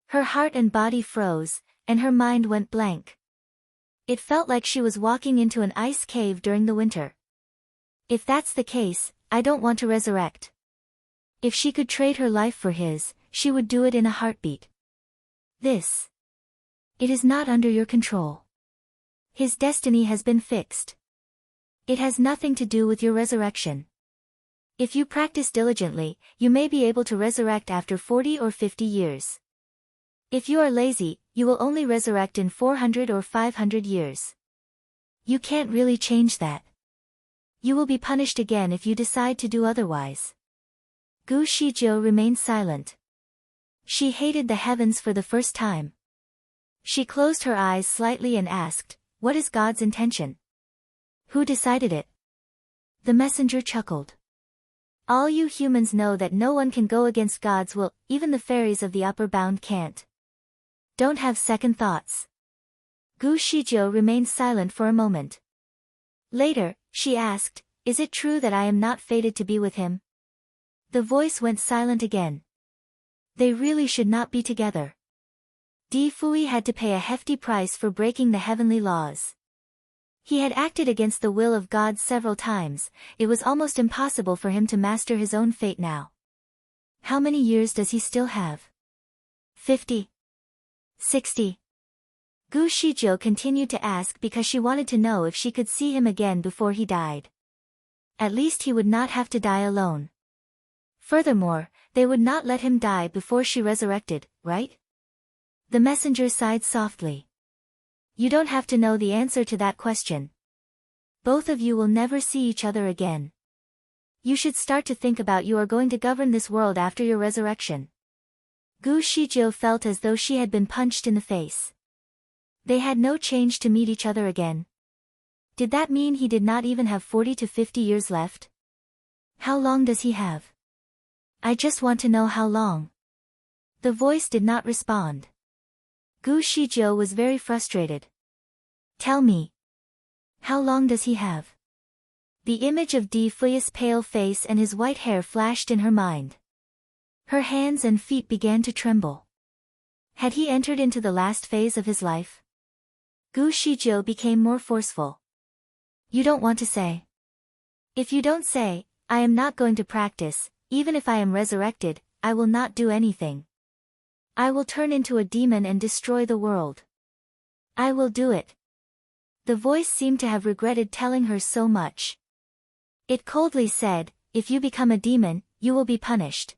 Her heart and body froze, and her mind went blank. It felt like she was walking into an ice cave during the winter. If that's the case, I don't want to resurrect. If she could trade her life for his, she would do it in a heartbeat. It is not under your control. His destiny has been fixed. It has nothing to do with your resurrection. If you practice diligently, you may be able to resurrect after 40 or 50 years. If you are lazy, you will only resurrect in 400 or 500 years. You can't really change that. You will be punished again if you decide to do otherwise. Gu Shijiu remained silent. She hated the heavens for the first time. She closed her eyes slightly and asked, what is God's intention? Who decided it? The messenger chuckled. All you humans know that no one can go against God's will, even the fairies of the upper bound can't. Don't have second thoughts. Gu Shijiu remained silent for a moment. Later, she asked, is it true that I am not fated to be with him? The voice went silent again. They really should not be together. Di Fui had to pay a hefty price for breaking the heavenly laws. He had acted against the will of God several times. It was almost impossible for him to master his own fate now. How many years does he still have? 50? 60? Gu Shijiu continued to ask because she wanted to know if she could see him again before he died. At least he would not have to die alone. Furthermore, they would not let him die before she resurrected, right? The messenger sighed softly. You don't have to know the answer to that question. Both of you will never see each other again. You should start to think about you are going to govern this world after your resurrection. Gu Shijiu felt as though she had been punched in the face. They had no change to meet each other again. Did that mean he did not even have 40 to 50 years left? How long does he have? I just want to know how long. The voice did not respond. Gu Shijiu was very frustrated. Tell me. How long does he have? The image of Di Fui's pale face and his white hair flashed in her mind. Her hands and feet began to tremble. Had he entered into the last phase of his life? Gu Shijiu became more forceful. You don't want to say. If you don't say, I am not going to practice, even if I am resurrected, I will not do anything. I will turn into a demon and destroy the world. I will do it. The voice seemed to have regretted telling her so much. It coldly said, if you become a demon, you will be punished.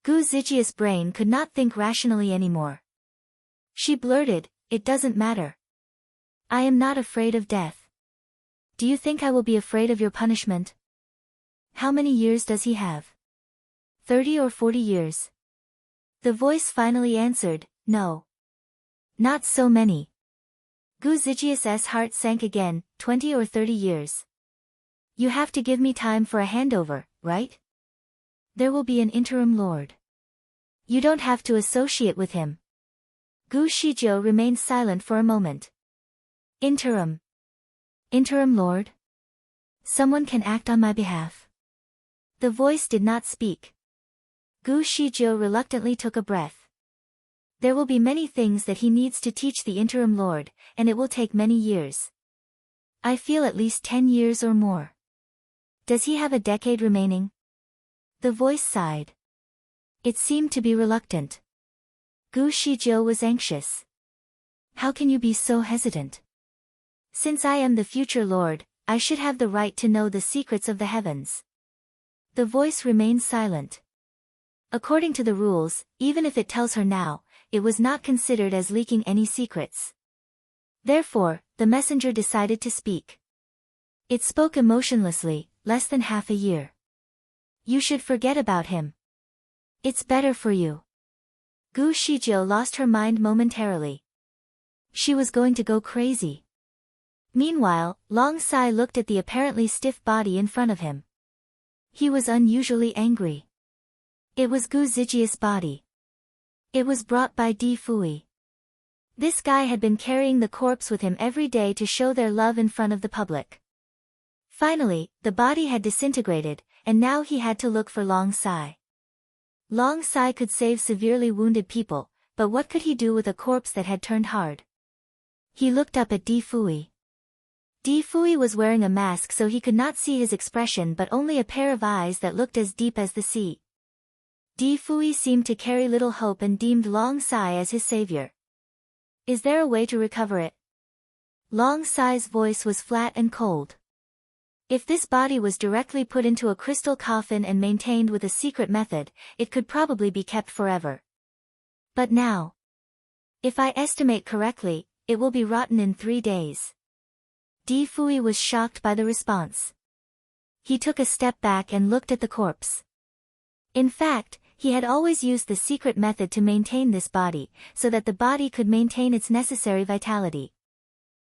Gu Zijia's brain could not think rationally anymore. She blurted, it doesn't matter. I am not afraid of death. Do you think I will be afraid of your punishment? How many years does he have? 30 or 40 years? The voice finally answered, no. Not so many. Gu Zijia's heart sank again, 20 or 30 years. You have to give me time for a handover, right? There will be an interim lord. You don't have to associate with him. Gu Shijiu remained silent for a moment. Interim. Interim lord? Someone can act on my behalf. The voice did not speak. Gu Shijiu reluctantly took a breath. There will be many things that he needs to teach the interim lord, and it will take many years. I feel at least 10 years or more. Does he have a decade remaining? The voice sighed. It seemed to be reluctant. Gu Shijiu was anxious. How can you be so hesitant? Since I am the future lord, I should have the right to know the secrets of the heavens. The voice remained silent. According to the rules, even if it tells her now, it was not considered as leaking any secrets. Therefore, the messenger decided to speak. It spoke emotionlessly, less than half a year. You should forget about him. It's better for you. Gu Shijiu lost her mind momentarily. She was going to go crazy. Meanwhile, Long Sai looked at the apparently stiff body in front of him. He was unusually angry. It was Gu Zijia's body. It was brought by Di Fui. This guy had been carrying the corpse with him every day to show their love in front of the public. Finally, the body had disintegrated, and now he had to look for Long Sai. Long Sai could save severely wounded people, but what could he do with a corpse that had turned hard? He looked up at Di Fui. Di Fui was wearing a mask so he could not see his expression but only a pair of eyes that looked as deep as the sea. Di Fui seemed to carry little hope and deemed Long Sai as his savior. Is there a way to recover it? Long Sai's voice was flat and cold. If this body was directly put into a crystal coffin and maintained with a secret method, it could probably be kept forever. But now, if I estimate correctly, it will be rotten in 3 days. Di Fui was shocked by the response. He took a step back and looked at the corpse. In fact, he had always used the secret method to maintain this body, so that the body could maintain its necessary vitality.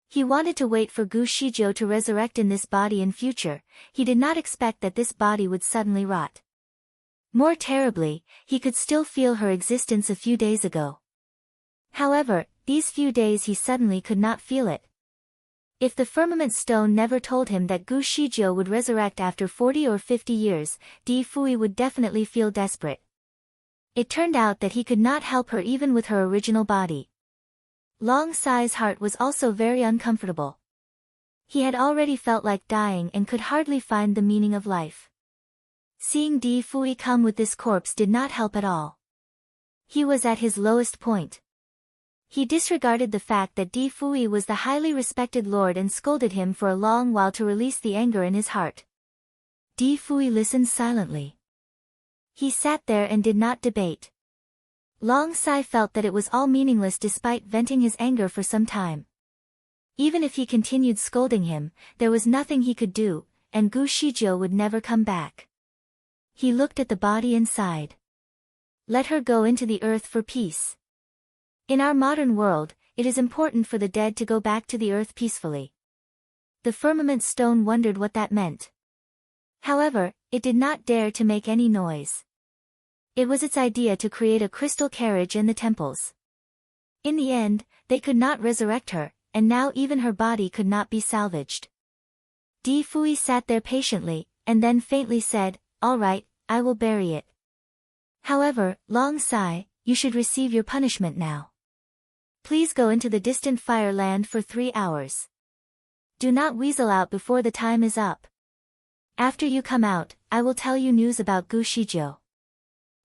He wanted to wait for Gu Shijiu to resurrect in this body in future. He did not expect that this body would suddenly rot. More terribly, he could still feel her existence a few days ago. However, these few days he suddenly could not feel it. If the firmament stone never told him that Gu Shijiu would resurrect after 40 or 50 years, Di Fui would definitely feel desperate. It turned out that he could not help her even with her original body. Long Sai's heart was also very uncomfortable. He had already felt like dying and could hardly find the meaning of life. Seeing Di Fui come with this corpse did not help at all. He was at his lowest point. He disregarded the fact that Di Fui was the highly respected lord and scolded him for a long while to release the anger in his heart. Di Fui listened silently. He sat there and did not debate. Long Sai felt that it was all meaningless despite venting his anger for some time. Even if he continued scolding him, there was nothing he could do, and Gu Shijiu would never come back. He looked at the body and sighed. Let her go into the earth for peace. In our modern world, it is important for the dead to go back to the earth peacefully. The firmament stone wondered what that meant. However, it did not dare to make any noise. It was its idea to create a crystal carriage in the temples. In the end, they could not resurrect her, and now even her body could not be salvaged. Di Fui sat there patiently, and then faintly said, "All right, I will bury it. However, Long Sai, you should receive your punishment now. Please go into the distant fire land for 3 hours. Do not weasel out before the time is up. After you come out, I will tell you news about Gu Shijiu.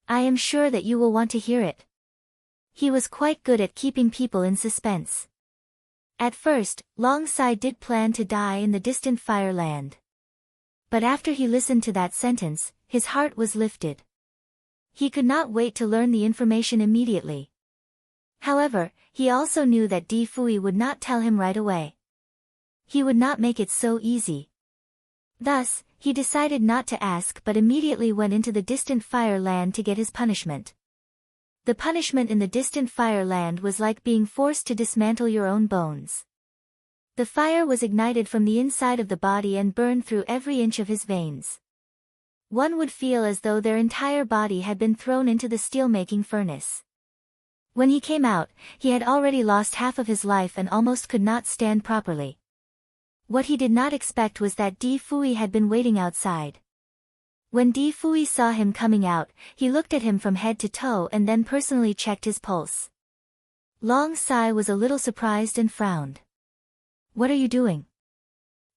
I am sure that you will want to hear it." He was quite good at keeping people in suspense. At first, Long Sai did plan to die in the distant fire land. But after he listened to that sentence, his heart was lifted. He could not wait to learn the information immediately. However, he also knew that Di Fui would not tell him right away. He would not make it so easy. Thus, he decided not to ask but immediately went into the distant fire land to get his punishment. The punishment in the distant fire land was like being forced to dismantle your own bones. The fire was ignited from the inside of the body and burned through every inch of his veins. One would feel as though their entire body had been thrown into the steel-making furnace. When he came out, he had already lost half of his life and almost could not stand properly. What he did not expect was that Di Fui had been waiting outside. When Di Fui saw him coming out, he looked at him from head to toe and then personally checked his pulse. Long Sai was a little surprised and frowned. What are you doing?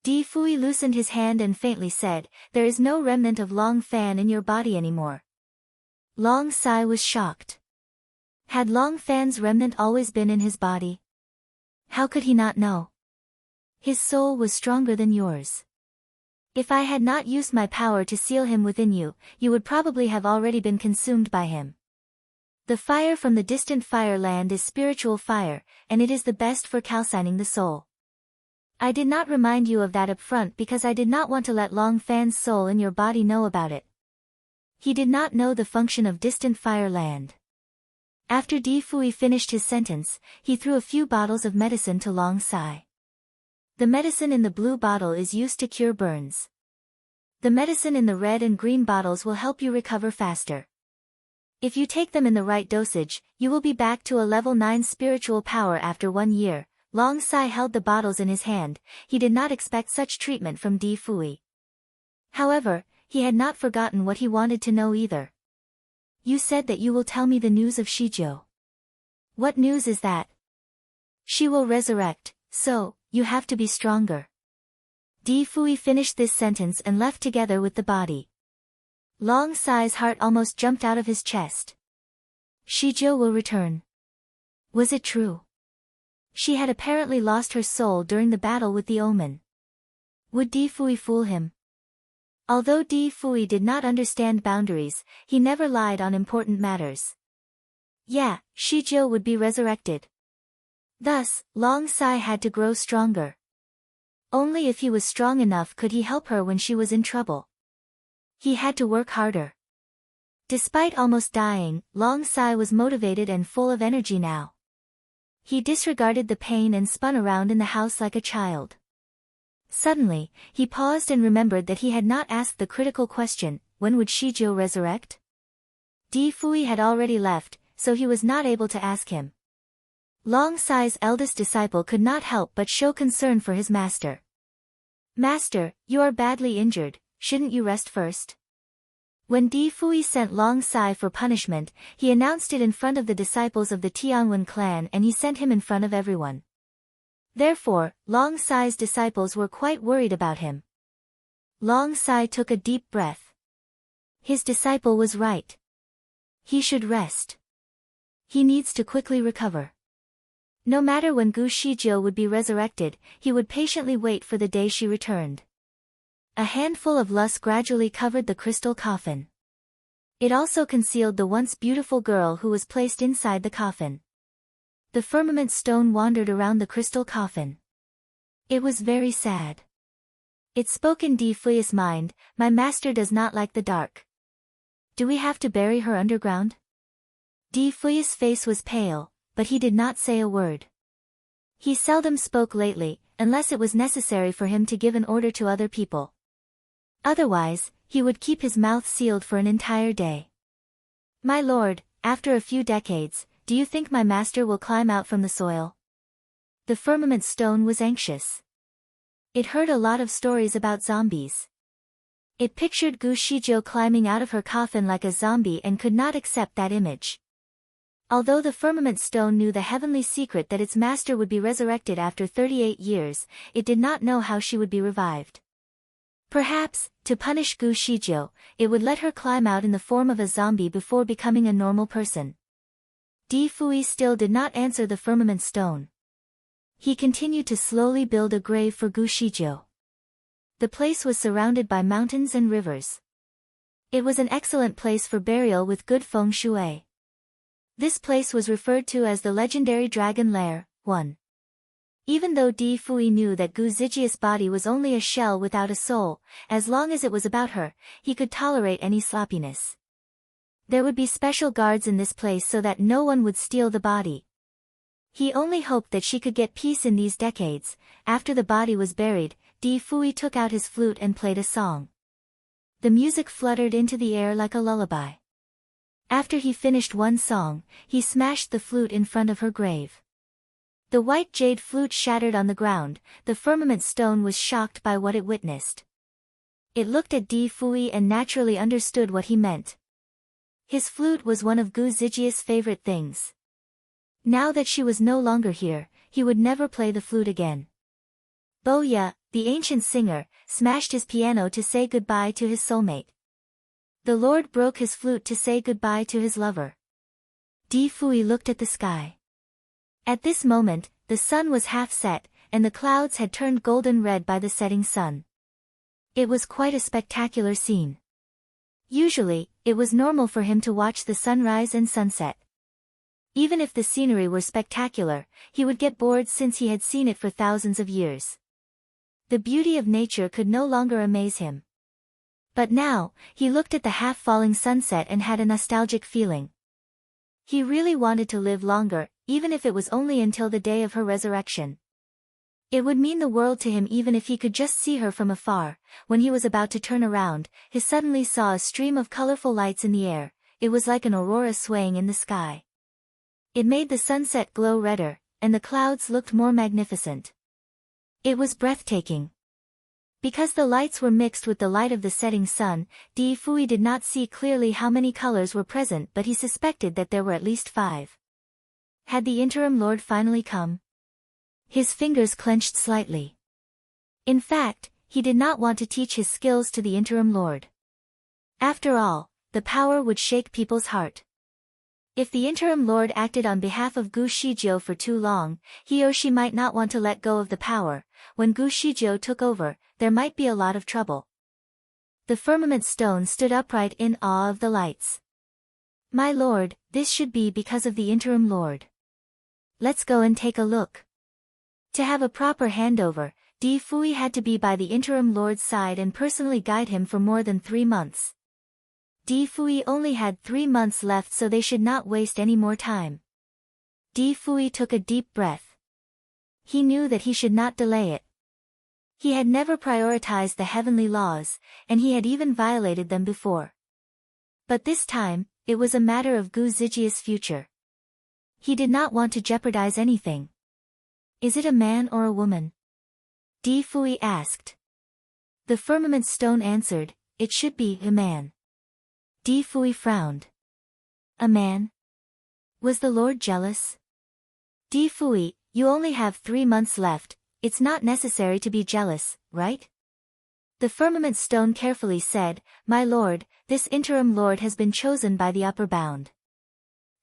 Di Fui loosened his hand and faintly said, there is no remnant of Long Fan in your body anymore. Long Sai was shocked. Had Long Fan's remnant always been in his body? How could he not know? His soul was stronger than yours. If I had not used my power to seal him within you, you would probably have already been consumed by him. The fire from the distant fire land is spiritual fire, and it is the best for calcining the soul. I did not remind you of that up front because I did not want to let Long Fan's soul in your body know about it. He did not know the function of distant fire land. After Di Fui finished his sentence, he threw a few bottles of medicine to Long Sai. The medicine in the blue bottle is used to cure burns. The medicine in the red and green bottles will help you recover faster. If you take them in the right dosage, you will be back to a level 9 spiritual power after 1 year. Long Sai held the bottles in his hand. He did not expect such treatment from Di Fui. However, he had not forgotten what he wanted to know either. You said that you will tell me the news of Shijiu. What news is that? She will resurrect, so, you have to be stronger. Di Fui finished this sentence and left together with the body. Long Sai's heart almost jumped out of his chest. Shijiu will return. Was it true? She had apparently lost her soul during the battle with the omen. Would Di Fui fool him? Although Di Fui did not understand boundaries, he never lied on important matters. Yeah, Shijiu would be resurrected. Thus, Long Sai had to grow stronger. Only if he was strong enough could he help her when she was in trouble. He had to work harder. Despite almost dying, Long Sai was motivated and full of energy now. He disregarded the pain and spun around in the house like a child. Suddenly, he paused and remembered that he had not asked the critical question, when would Shijiu resurrect? Di Fui had already left, so he was not able to ask him. Long Sai's eldest disciple could not help but show concern for his master. Master, you are badly injured, shouldn't you rest first? When Di Fui sent Long Sai for punishment, he announced it in front of the disciples of the Tianwen clan and he sent him in front of everyone. Therefore, Long Sai's disciples were quite worried about him. Long Sai took a deep breath. His disciple was right. He should rest. He needs to quickly recover. No matter when Gu Shijiu would be resurrected, he would patiently wait for the day she returned. A handful of lust gradually covered the crystal coffin. It also concealed the once beautiful girl who was placed inside the coffin. The firmament stone wandered around the crystal coffin. It was very sad. It spoke in Di Fui's mind, my master does not like the dark. Do we have to bury her underground? Di Fui's face was pale, but he did not say a word. He seldom spoke lately, unless it was necessary for him to give an order to other people. Otherwise, he would keep his mouth sealed for an entire day. My lord, after a few decades, do you think my master will climb out from the soil? The firmament stone was anxious. It heard a lot of stories about zombies. It pictured Gu Shijiu climbing out of her coffin like a zombie and could not accept that image. Although the firmament stone knew the heavenly secret that its master would be resurrected after 38 years, it did not know how she would be revived. Perhaps, to punish Gu Shijiu, it would let her climb out in the form of a zombie before becoming a normal person. Di Fui still did not answer the firmament stone. He continued to slowly build a grave for Gu Shijiu. The place was surrounded by mountains and rivers. It was an excellent place for burial with good feng shui. This place was referred to as the legendary Dragon Lair, 1. Even though Di Fui knew that Gu Zijia's body was only a shell without a soul, as long as it was about her, he could tolerate any sloppiness. There would be special guards in this place so that no one would steal the body. He only hoped that she could get peace in these decades. After the body was buried, Di Fui took out his flute and played a song. The music fluttered into the air like a lullaby. After he finished one song, he smashed the flute in front of her grave. The white jade flute shattered on the ground. The firmament stone was shocked by what it witnessed. It looked at Di Fui and naturally understood what he meant. His flute was one of Gu Zijia's favorite things. Now that she was no longer here, he would never play the flute again. Boya, the ancient singer, smashed his piano to say goodbye to his soulmate. The Lord broke his flute to say goodbye to his lover. Di Fui looked at the sky. At this moment, the sun was half set, and the clouds had turned golden red by the setting sun. It was quite a spectacular scene. Usually, it was normal for him to watch the sunrise and sunset. Even if the scenery were spectacular, he would get bored since he had seen it for thousands of years. The beauty of nature could no longer amaze him. But now, he looked at the half-falling sunset and had a nostalgic feeling. He really wanted to live longer, even if it was only until the day of her resurrection. It would mean the world to him even if he could just see her from afar. When he was about to turn around, he suddenly saw a stream of colorful lights in the air. It was like an aurora swaying in the sky. It made the sunset glow redder, and the clouds looked more magnificent. It was breathtaking. Because the lights were mixed with the light of the setting sun, Di Fui did not see clearly how many colors were present, but he suspected that there were at least 5. Had the interim lord finally come? His fingers clenched slightly. In fact, he did not want to teach his skills to the interim lord. After all, the power would shake people's heart. If the interim lord acted on behalf of Gu Shijiu for too long, he or she might not want to let go of the power. When Gu Shijiu took over, there might be a lot of trouble. The firmament stone stood upright in awe of the lights. My lord, this should be because of the interim lord. Let's go and take a look. To have a proper handover, Di Fui had to be by the interim lord's side and personally guide him for more than 3 months. Di Fui only had 3 months left, so they should not waste any more time. Di Fui took a deep breath. He knew that he should not delay it. He had never prioritized the heavenly laws, and he had even violated them before. But this time, it was a matter of Gu Zijia's future. He did not want to jeopardize anything. Is it a man or a woman? Di Fui asked. The firmament stone answered, it should be a man. Di Fui frowned. A man? Was the Lord jealous? Di Fui, you only have 3 months left, it's not necessary to be jealous, right? The firmament stone carefully said, My lord, this interim lord has been chosen by the upper bound.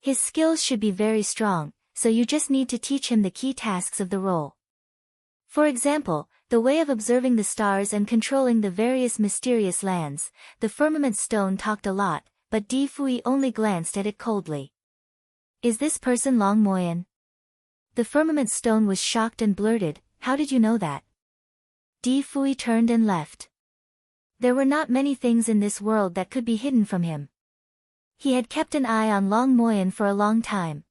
His skills should be very strong, so you just need to teach him the key tasks of the role. For example, the way of observing the stars and controlling the various mysterious lands. The firmament stone talked a lot, but Di Fui only glanced at it coldly. Is this person Long Moyan? The firmament stone was shocked and blurted, how did you know that? Di Fui turned and left. There were not many things in this world that could be hidden from him. He had kept an eye on Long Moyan for a long time.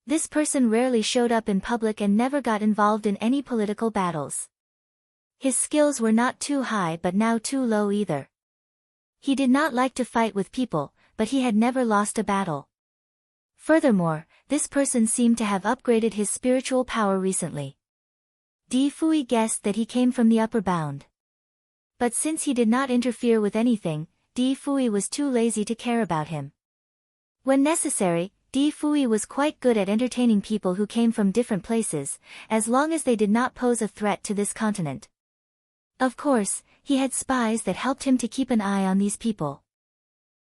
This person rarely showed up in public and never got involved in any political battles. His skills were not too high but now too low either. He did not like to fight with people, but he had never lost a battle. Furthermore, this person seemed to have upgraded his spiritual power recently. Di Fui guessed that he came from the upper bound. But since he did not interfere with anything, Di Fui was too lazy to care about him. When necessary, Di Fui was quite good at entertaining people who came from different places, as long as they did not pose a threat to this continent. Of course, he had spies that helped him to keep an eye on these people.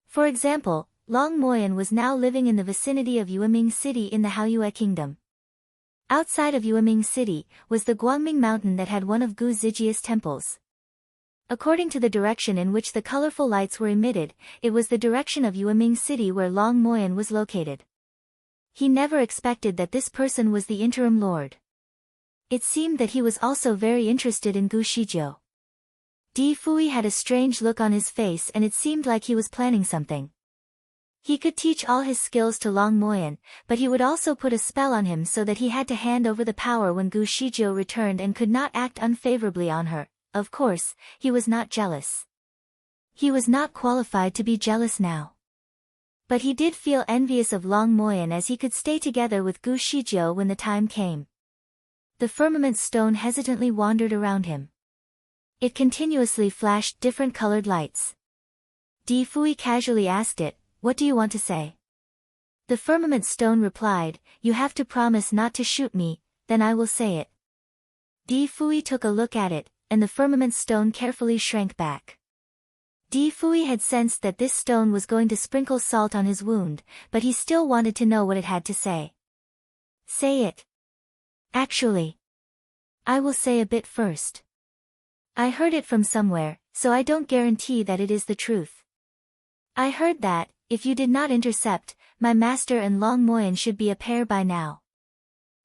For example, Long Moyan was now living in the vicinity of Yueming City in the Haoyue Kingdom. Outside of Yueming City was the Guangming Mountain that had one of Gu Zijia's temples. According to the direction in which the colorful lights were emitted, it was the direction of Yueming City where Long Moyan was located. He never expected that this person was the interim lord. It seemed that he was also very interested in Gu Shijiu. Di Fui had a strange look on his face and it seemed like he was planning something. He could teach all his skills to Long Moyan, but he would also put a spell on him so that he had to hand over the power when Gu Shijiu returned and could not act unfavorably on her. Of course, he was not jealous. He was not qualified to be jealous now. But he did feel envious of Long Moyan as he could stay together with Gu Shijiu when the time came. The firmament stone hesitantly wandered around him. It continuously flashed different colored lights. Di Fui casually asked it, what do you want to say? The firmament stone replied, "You have to promise not to shoot me, then I will say it." Di Fui took a look at it, and the firmament stone carefully shrank back. Di Fui had sensed that this stone was going to sprinkle salt on his wound, but he still wanted to know what it had to say. "Say it." "Actually, I will say a bit first. I heard it from somewhere, so I don't guarantee that it is the truth. I heard that, if you did not intercept, my master and Long Moyen should be a pair by now.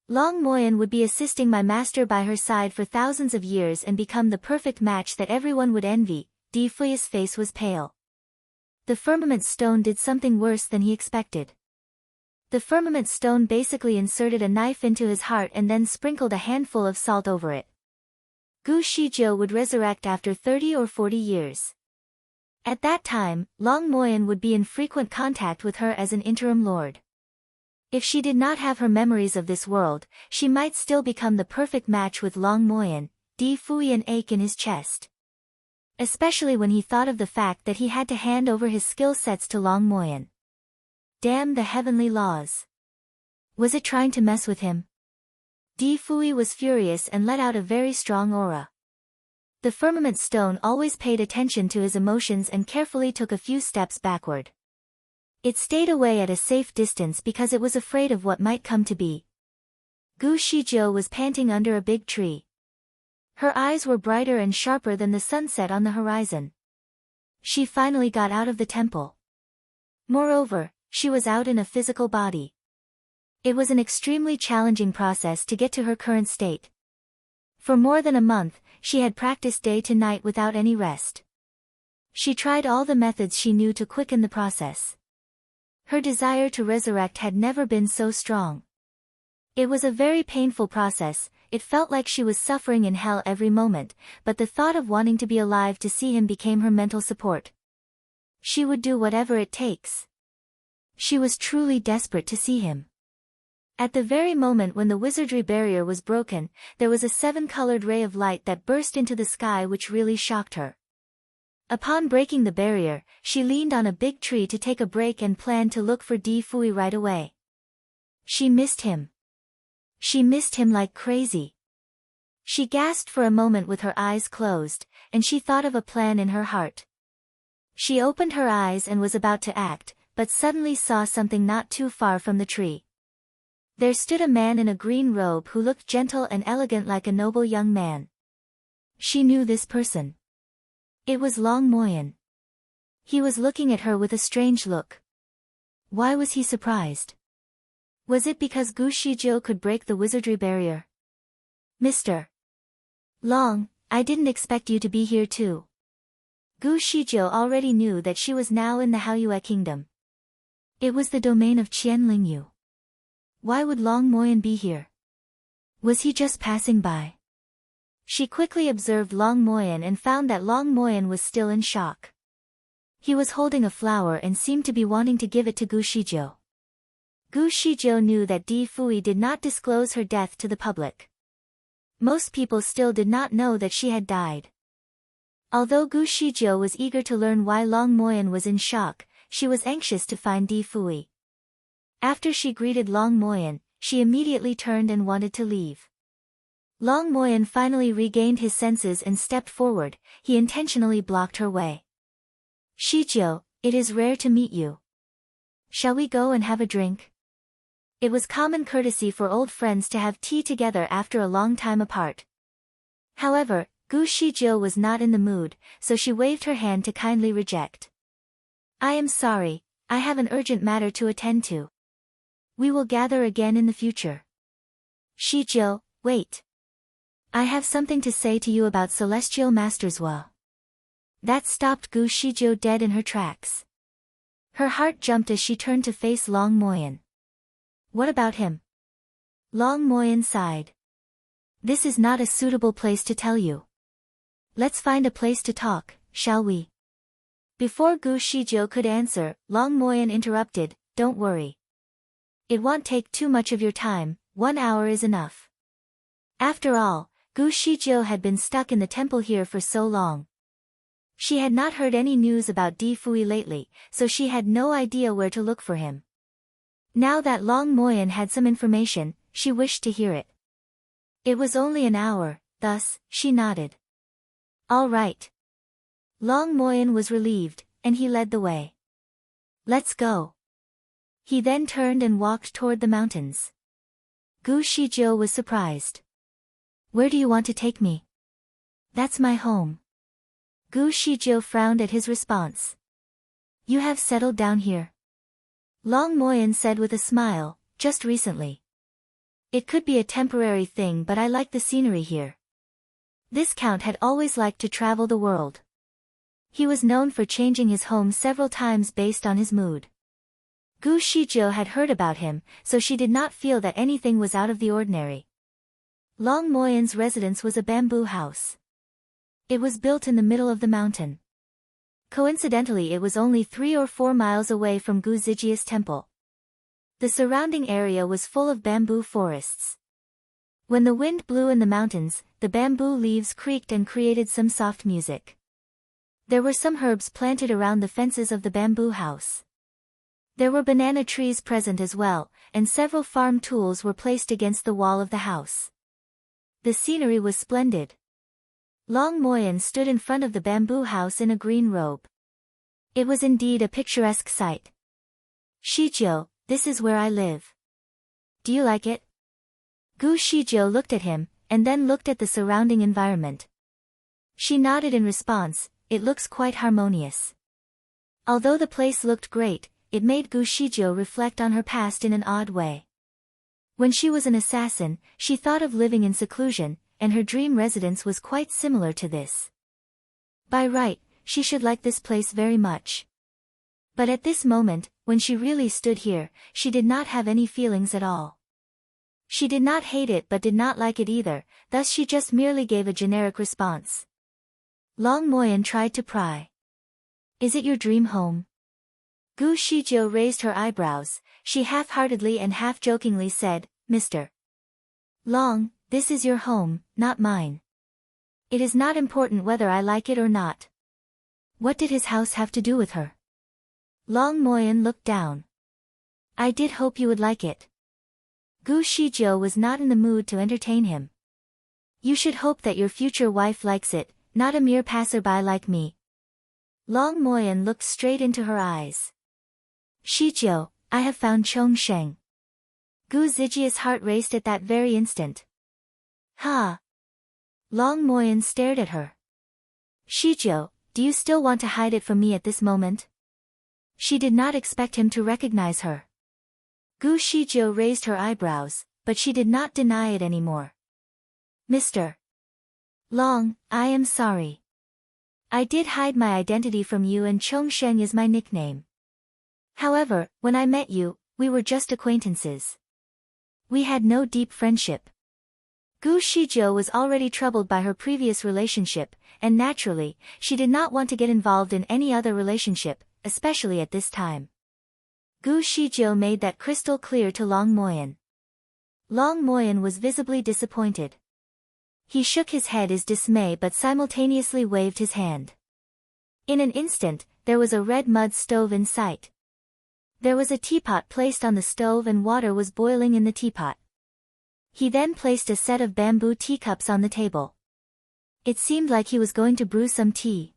Long Moyen would be assisting my master by her side for thousands of years and become the perfect match that everyone would envy." Di Fui's face was pale. The firmament stone did something worse than he expected. The firmament stone basically inserted a knife into his heart and then sprinkled a handful of salt over it. Gu Shijiu would resurrect after 30 or 40 years. At that time, Long Moyen would be in frequent contact with her as an interim lord. If she did not have her memories of this world, she might still become the perfect match with Long Moyen. Di Fui an ache in his chest. Especially when he thought of the fact that he had to hand over his skill sets to Long Moyen. Damn the heavenly laws. Was it trying to mess with him? Di Fui was furious and let out a very strong aura. The firmament stone always paid attention to his emotions and carefully took a few steps backward. It stayed away at a safe distance because it was afraid of what might come to be. Gu Shijiu was panting under a big tree. Her eyes were brighter and sharper than the sunset on the horizon. She finally got out of the temple. Moreover, she was out in a physical body. It was an extremely challenging process to get to her current state. For more than a month, she had practiced day to night without any rest. She tried all the methods she knew to quicken the process. Her desire to resurrect had never been so strong. It was a very painful process. It felt like she was suffering in hell every moment, but the thought of wanting to be alive to see him became her mental support. She would do whatever it takes. She was truly desperate to see him. At the very moment when the wizardry barrier was broken, there was a 7-colored ray of light that burst into the sky which really shocked her. Upon breaking the barrier, she leaned on a big tree to take a break and planned to look for Di Fui right away. She missed him. She missed him like crazy. She gasped for a moment with her eyes closed, and she thought of a plan in her heart. She opened her eyes and was about to act, but suddenly saw something not too far from the tree. There stood a man in a green robe who looked gentle and elegant like a noble young man. She knew this person. It was Long Moyen. He was looking at her with a strange look. Why was he surprised? Was it because Gu Shijiu could break the wizardry barrier? "Mr. Long, I didn't expect you to be here too." Gu Shijiu already knew that she was now in the Haoyue kingdom. It was the domain of Qianlingyu. Why would Long Moyen be here? Was he just passing by? She quickly observed Long Moyen and found that Long Moyen was still in shock. He was holding a flower and seemed to be wanting to give it to Gu Shijiu. Gu Shijiu knew that Di Fui did not disclose her death to the public. Most people still did not know that she had died. Although Gu Shijiu was eager to learn why Long Moyen was in shock, she was anxious to find Di Fui. After she greeted Long Moyen, she immediately turned and wanted to leave. Long Moyen finally regained his senses and stepped forward. He intentionally blocked her way. "Shijiu, it is rare to meet you. Shall we go and have a drink?" It was common courtesy for old friends to have tea together after a long time apart. However, Gu Shijiu was not in the mood, so she waved her hand to kindly reject. "I am sorry, I have an urgent matter to attend to. We will gather again in the future." "Shijiu, wait. I have something to say to you about Celestial Masters Wa." That stopped Gu Shijiu dead in her tracks. Her heart jumped as she turned to face Long Moyen. "What about him?" Long Moyen sighed. "This is not a suitable place to tell you. Let's find a place to talk, shall we?" Before Gu Shijiu could answer, Long Moyen interrupted, "Don't worry. It won't take too much of your time, 1 hour is enough." After all, Gu Shijiu had been stuck in the temple here for so long. She had not heard any news about Di Fui lately, so she had no idea where to look for him. Now that Long Moyen had some information, she wished to hear it. It was only an hour, thus, she nodded. All right. Long Moyen was relieved, and he led the way. Let's go. He then turned and walked toward the mountains. Gu Shizhou was surprised. Where do you want to take me? That's my home. Gu Shizhou frowned at his response. You have settled down here. Long Moyen said with a smile, just recently. It could be a temporary thing, but I like the scenery here. This count had always liked to travel the world. He was known for changing his home several times based on his mood. Gu Shizhou had heard about him, so she did not feel that anything was out of the ordinary. Long Moyen's residence was a bamboo house. It was built in the middle of the mountain. Coincidentally, it was only 3 or 4 miles away from Gu Zijia's temple. The surrounding area was full of bamboo forests. When the wind blew in the mountains, the bamboo leaves creaked and created some soft music. There were some herbs planted around the fences of the bamboo house. There were banana trees present as well, and several farm tools were placed against the wall of the house. The scenery was splendid. Long Moyen stood in front of the bamboo house in a green robe. It was indeed a picturesque sight. Shizhou, this is where I live. Do you like it? Gu Shizhou looked at him, and then looked at the surrounding environment. She nodded in response. It looks quite harmonious. Although the place looked great, it made Gu Shizhou reflect on her past in an odd way. When she was an assassin, she thought of living in seclusion, and her dream residence was quite similar to this. By right, she should like this place very much. But at this moment, when she really stood here, she did not have any feelings at all. She did not hate it but did not like it either, thus she just merely gave a generic response. Long Moyen tried to pry. Is it your dream home? Gu Shizhou raised her eyebrows. She half-heartedly and half-jokingly said, Mr. Long, this is your home, not mine. It is not important whether I like it or not. What did his house have to do with her? Long Moyen looked down. I did hope you would like it. Gu Shizhou was not in the mood to entertain him. You should hope that your future wife likes it, not a mere passerby like me. Long Moyen looked straight into her eyes. Shizhou, I have found Chong Sheng. Gu Zijia's heart raced at that very instant. Ha! Long Moyen stared at her. Shizhou, do you still want to hide it from me at this moment? She did not expect him to recognize her. Gu Shizhou raised her eyebrows, but she did not deny it anymore. Mr. Long, I am sorry. I did hide my identity from you and Chong Sheng is my nickname. However, when I met you, we were just acquaintances. We had no deep friendship. Gu Shizhou was already troubled by her previous relationship, and naturally, she did not want to get involved in any other relationship, especially at this time. Gu Shizhou made that crystal clear to Long Moyen. Long Moyen was visibly disappointed. He shook his head in dismay but simultaneously waved his hand. In an instant, there was a red mud stove in sight. There was a teapot placed on the stove and water was boiling in the teapot. He then placed a set of bamboo teacups on the table. It seemed like he was going to brew some tea.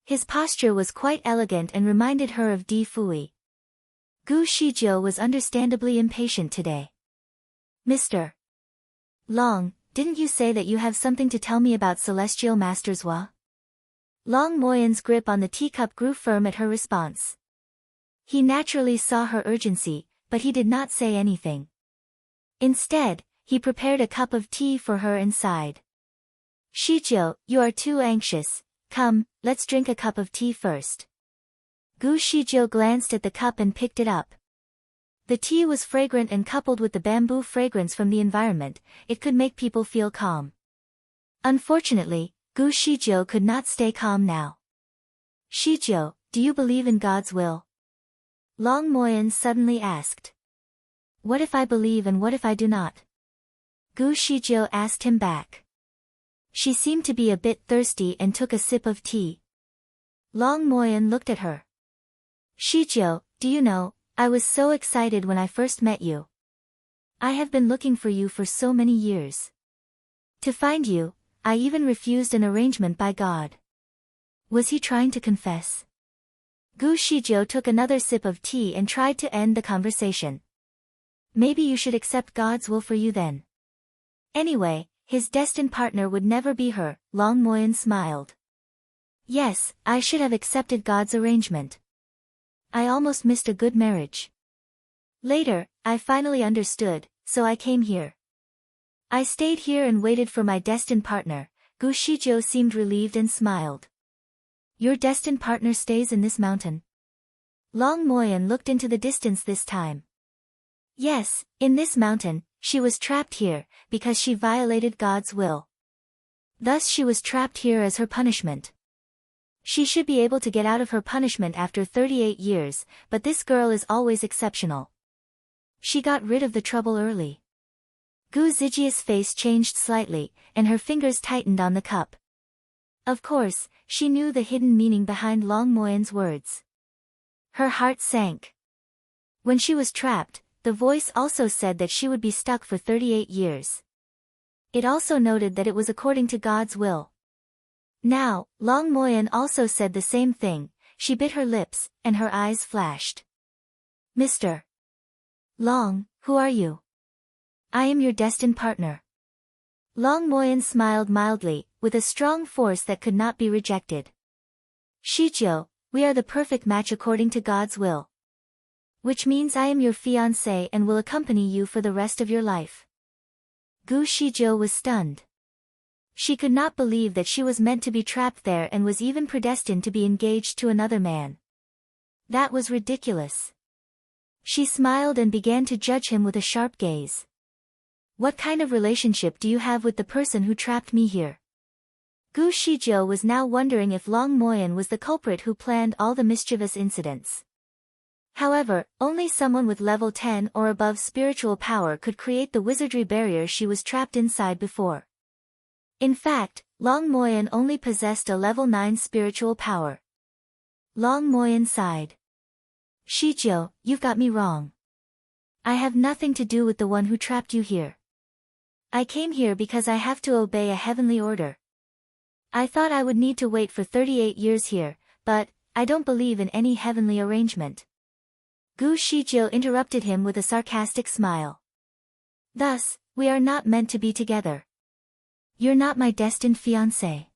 His posture was quite elegant and reminded her of Di Fui. Gu Shizhou was understandably impatient today. Mr. Long, didn't you say that you have something to tell me about Celestial Masters Hua? Long Moyen's grip on the teacup grew firm at her response. He naturally saw her urgency, but he did not say anything. Instead, he prepared a cup of tea for her and sighed. Shizhou, you are too anxious. Come, let's drink a cup of tea first. Gu Shizhou glanced at the cup and picked it up. The tea was fragrant and coupled with the bamboo fragrance from the environment, it could make people feel calm. Unfortunately, Gu Shizhou could not stay calm now. Shizhou, do you believe in God's will? Long Moyen suddenly asked. What if I believe and what if I do not? Gu Shizhou asked him back. She seemed to be a bit thirsty and took a sip of tea. Long Moyen looked at her. Shizhou, do you know, I was so excited when I first met you. I have been looking for you for so many years. To find you, I even refused an arrangement by God. Was he trying to confess? Gu Shijiu took another sip of tea and tried to end the conversation. Maybe you should accept God's will for you then. Anyway, his destined partner would never be her, Long Moyen smiled. Yes, I should have accepted God's arrangement. I almost missed a good marriage. Later, I finally understood, so I came here. I stayed here and waited for my destined partner. Gu Shijiu seemed relieved and smiled. Your destined partner stays in this mountain? Long Moyen looked into the distance this time. Yes, in this mountain, she was trapped here, because she violated God's will. Thus she was trapped here as her punishment. She should be able to get out of her punishment after 38 years, but this girl is always exceptional. She got rid of the trouble early. Gu Zijia's face changed slightly, and her fingers tightened on the cup. Of course, she knew the hidden meaning behind Long Moyen's words. Her heart sank. When she was trapped, the voice also said that she would be stuck for 38 years. It also noted that it was according to God's will. Now, Long Moyen also said the same thing. She bit her lips, and her eyes flashed. Mr. Long, who are you? I am your destined partner. Long Moyen smiled mildly, with a strong force that could not be rejected. Shijiu, we are the perfect match according to God's will. Which means I am your fiancé and will accompany you for the rest of your life. Gu Shijiu was stunned. She could not believe that she was meant to be trapped there and was even predestined to be engaged to another man. That was ridiculous. She smiled and began to judge him with a sharp gaze. What kind of relationship do you have with the person who trapped me here? Gu Shijiu was now wondering if Long Moyen was the culprit who planned all the mischievous incidents. However, only someone with level 10 or above spiritual power could create the wizardry barrier she was trapped inside before. In fact, Long Moyen only possessed a level 9 spiritual power. Long Moyen sighed. Shijiu, you've got me wrong. I have nothing to do with the one who trapped you here. I came here because I have to obey a heavenly order. I thought I would need to wait for 38 years here, but I don't believe in any heavenly arrangement. Gu Shijiu interrupted him with a sarcastic smile. Thus, we are not meant to be together. You're not my destined fiancé.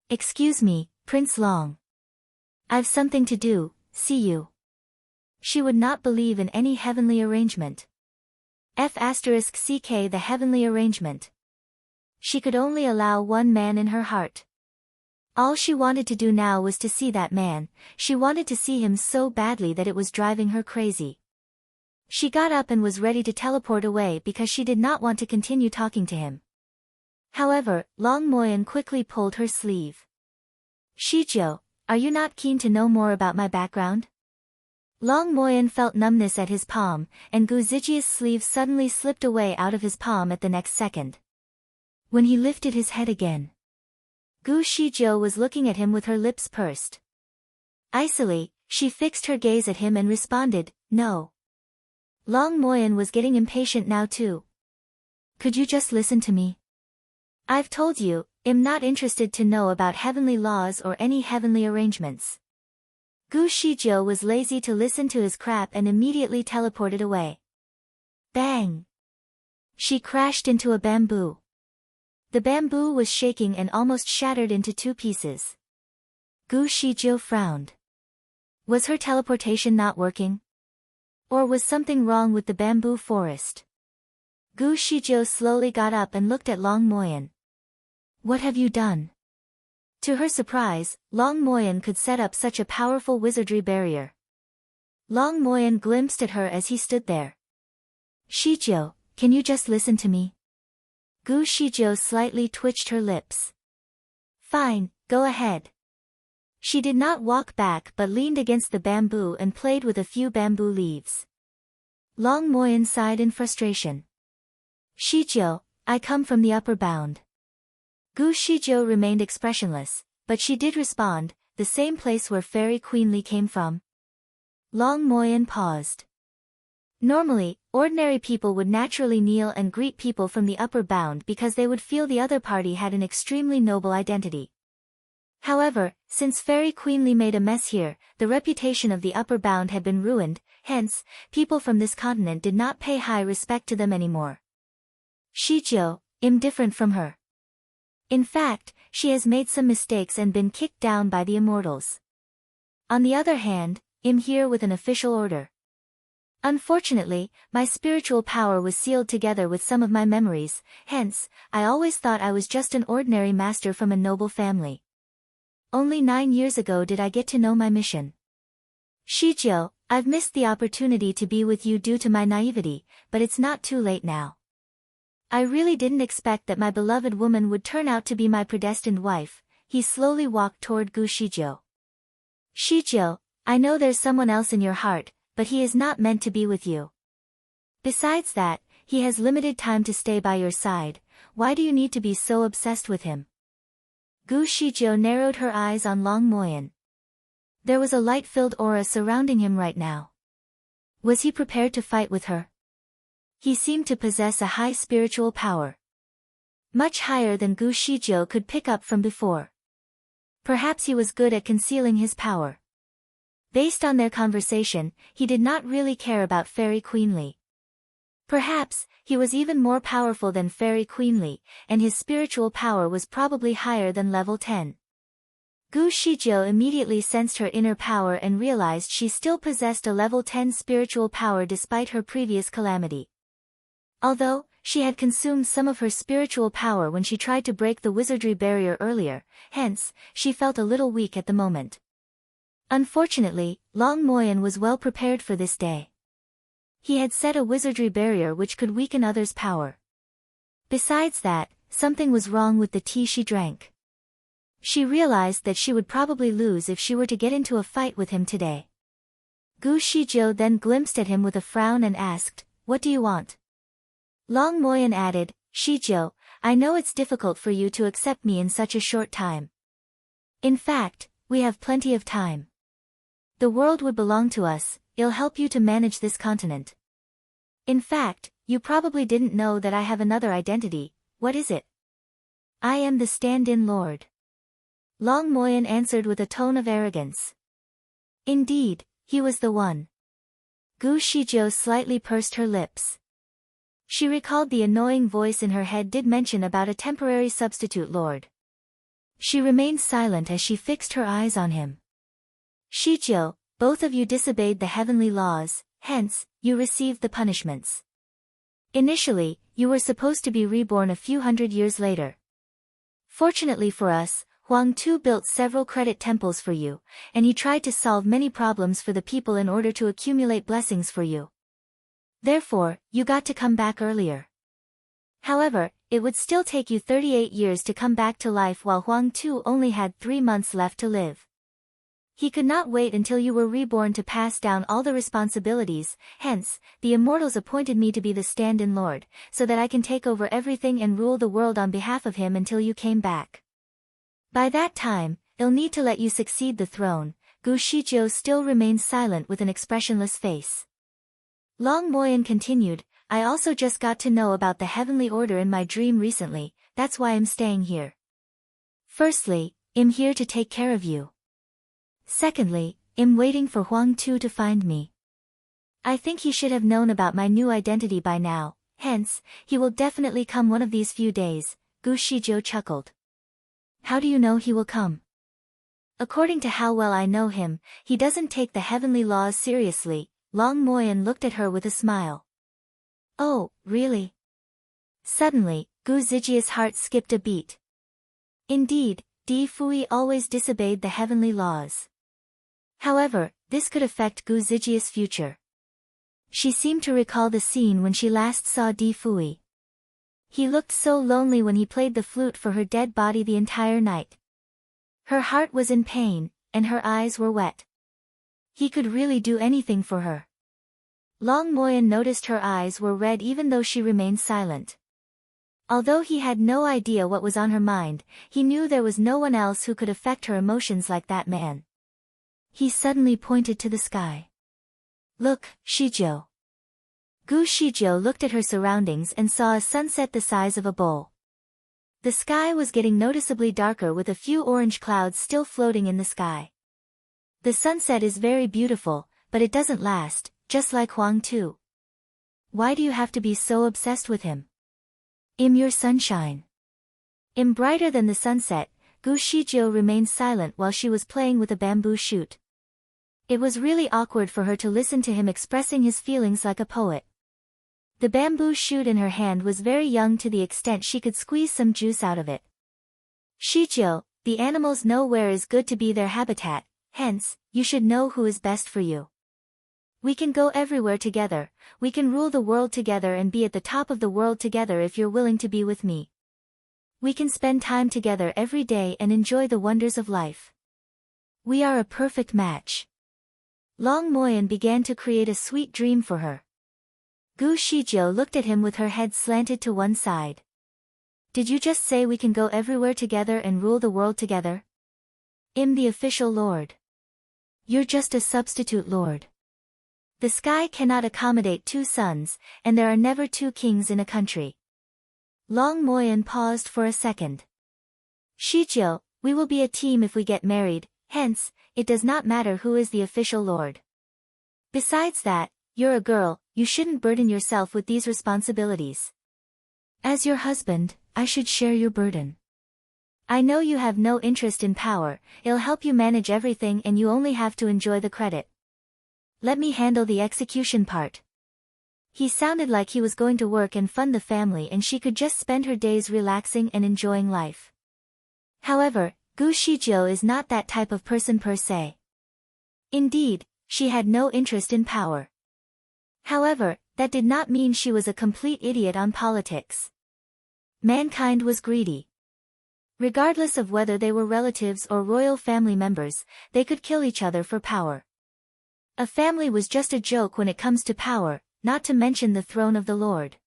Excuse me, Prince Long. I've something to do, see you. She would not believe in any heavenly arrangement. *CK the heavenly arrangement. She could only allow one man in her heart. All she wanted to do now was to see that man. She wanted to see him so badly that it was driving her crazy. She got up and was ready to teleport away because she did not want to continue talking to him. However, Long Moyen quickly pulled her sleeve. Shijiu, are you not keen to know more about my background? Long Moyen felt numbness at his palm, and Gu Zijia's sleeve suddenly slipped away out of his palm at the next second. When he lifted his head again, Gu Shijiu was looking at him with her lips pursed. Icily, she fixed her gaze at him and responded, no. Long Moyen was getting impatient now too. Could you just listen to me? I've told you, I'm not interested to know about heavenly laws or any heavenly arrangements. Gu Shijiu was lazy to listen to his crap and immediately teleported away. Bang! She crashed into a bamboo. The bamboo was shaking and almost shattered into 2 pieces. Gu Shijiu frowned. Was her teleportation not working? Or was something wrong with the bamboo forest? Gu Shijiu slowly got up and looked at Long Moyen. What have you done? To her surprise, Long Moyen could set up such a powerful wizardry barrier. Long Moyen glimpsed at her as he stood there. Shijiu, can you just listen to me? Gu Shijiu slightly twitched her lips. Fine, go ahead. She did not walk back but leaned against the bamboo and played with a few bamboo leaves. Long Moyen sighed in frustration. Shijiu, I come from the upper bound. Gu Shijiu remained expressionless, but she did respond, the same place where Fairy Queen Li came from. Long Moyen paused. Normally, ordinary people would naturally kneel and greet people from the upper bound because they would feel the other party had an extremely noble identity. However, since Fairy Queenly made a mess here, the reputation of the upper bound had been ruined, hence, people from this continent did not pay high respect to them anymore. Shijiao, indifferent from her. In fact, she has made some mistakes and been kicked down by the immortals. On the other hand, I'm here with an official order. Unfortunately, my spiritual power was sealed together with some of my memories, hence, I always thought I was just an ordinary master from a noble family. Only 9 years ago did I get to know my mission. Shijiao, I've missed the opportunity to be with you due to my naivety, but it's not too late now. I really didn't expect that my beloved woman would turn out to be my predestined wife. He slowly walked toward Gu Shijiao. Shijiao, I know there's someone else in your heart, but he is not meant to be with you. Besides that, he has limited time to stay by your side. Why do you need to be so obsessed with him? Gu Shijiao narrowed her eyes on Long Moyen. There was a light-filled aura surrounding him right now. Was he prepared to fight with her? He seemed to possess a high spiritual power. Much higher than Gu Shijiao could pick up from before. Perhaps he was good at concealing his power. Based on their conversation, he did not really care about Fairy Queenly. Perhaps, he was even more powerful than Fairy Queenly, and his spiritual power was probably higher than level 10. Gu Shijiao immediately sensed her inner power and realized she still possessed a level 10 spiritual power despite her previous calamity. Although, she had consumed some of her spiritual power when she tried to break the wizardry barrier earlier, hence, she felt a little weak at the moment. Unfortunately, Long Moyen was well prepared for this day. He had set a wizardry barrier which could weaken others' power. Besides that, something was wrong with the tea she drank. She realized that she would probably lose if she were to get into a fight with him today. Gu Shijiao then glimpsed at him with a frown and asked, "What do you want?" Long Moyen added, "Shijiao, I know it's difficult for you to accept me in such a short time. In fact, we have plenty of time. The world would belong to us, it'll help you to manage this continent. In fact, you probably didn't know that I have another identity. What is it?" "I am the stand-in lord." Long Moyen answered with a tone of arrogance. Indeed, he was the one. Gu Shijiao slightly pursed her lips. She recalled the annoying voice in her head did mention about a temporary substitute lord. She remained silent as she fixed her eyes on him. "Shijiao, both of you disobeyed the heavenly laws, hence, you received the punishments. Initially, you were supposed to be reborn a few hundred years later. Fortunately for us, Huang Tu built several credit temples for you, and he tried to solve many problems for the people in order to accumulate blessings for you. Therefore, you got to come back earlier. However, it would still take you 38 years to come back to life while Huang Tu only had 3 months left to live. He could not wait until you were reborn to pass down all the responsibilities, hence, the immortals appointed me to be the stand-in lord, so that I can take over everything and rule the world on behalf of him until you came back. By that time, I'll need to let you succeed the throne." Gu Shijiao still remained silent with an expressionless face. Long Moyen continued, "I also just got to know about the heavenly order in my dream recently, that's why I'm staying here. Firstly, I'm here to take care of you. Secondly, I'm waiting for Huang Tu to find me. I think he should have known about my new identity by now, hence, he will definitely come one of these few days." Gu Shijiao chuckled. "How do you know he will come?" "According to how well I know him, he doesn't take the heavenly laws seriously." Long Moyen looked at her with a smile. "Oh, really?" Suddenly, Gu Zijia's heart skipped a beat. Indeed, Di Fui always disobeyed the heavenly laws. However, this could affect Gu Zijia's future. She seemed to recall the scene when she last saw Di Fui. He looked so lonely when he played the flute for her dead body the entire night. Her heart was in pain, and her eyes were wet. He could really do anything for her. Long Moyen noticed her eyes were red even though she remained silent. Although he had no idea what was on her mind, he knew there was no one else who could affect her emotions like that man. He suddenly pointed to the sky. Look, Shijo. Gu Shijo looked at her surroundings and saw a sunset the size of a bowl. The sky was getting noticeably darker with a few orange clouds still floating in the sky. The sunset is very beautiful, but it doesn't last, just like Huang too. Why do you have to be so obsessed with him? I'm your sunshine. I'm brighter than the sunset. Gu Shijo remained silent while she was playing with a bamboo shoot. It was really awkward for her to listen to him expressing his feelings like a poet. The bamboo shoot in her hand was very young to the extent she could squeeze some juice out of it. Shijo, the animals know where is good to be their habitat, hence, you should know who is best for you. We can go everywhere together, we can rule the world together and be at the top of the world together if you're willing to be with me. We can spend time together every day and enjoy the wonders of life. We are a perfect match. Long Moyen began to create a sweet dream for her. Gu Shijo looked at him with her head slanted to one side. Did you just say we can go everywhere together and rule the world together? I'm the official lord. You're just a substitute lord. The sky cannot accommodate two suns, and there are never two kings in a country. Long Moyen paused for a second. Shijo, we will be a team if we get married, hence, it does not matter who is the official lord. Besides that, you're a girl, you shouldn't burden yourself with these responsibilities. As your husband, I should share your burden. I know you have no interest in power, it'll help you manage everything and you only have to enjoy the credit. Let me handle the execution part. He sounded like he was going to work and fund the family and she could just spend her days relaxing and enjoying life. However, Gu Shijo is not that type of person per se. Indeed, she had no interest in power. However, that did not mean she was a complete idiot on politics. Mankind was greedy. Regardless of whether they were relatives or royal family members, they could kill each other for power. A family was just a joke when it comes to power, not to mention the throne of the Lord.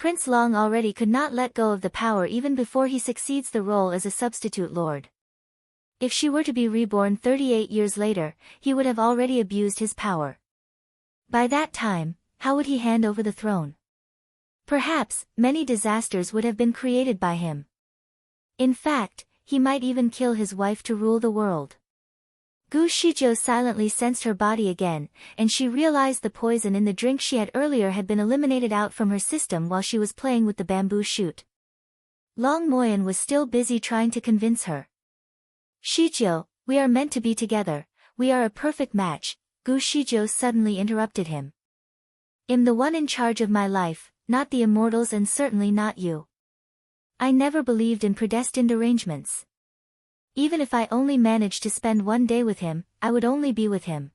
Prince Long already could not let go of the power even before he succeeds the role as a substitute lord. If she were to be reborn 38 years later, he would have already abused his power. By that time, how would he hand over the throne? Perhaps, many disasters would have been created by him. In fact, he might even kill his wife to rule the world. Gu Shijo silently sensed her body again, and she realized the poison in the drink she had earlier had been eliminated out from her system while she was playing with the bamboo shoot. Long Moyen was still busy trying to convince her. Shijo, we are meant to be together, we are a perfect match. Gu Shijo suddenly interrupted him. I'm the one in charge of my life, not the immortals and certainly not you. I never believed in predestined arrangements. Even if I only managed to spend one day with him, I would only be with him.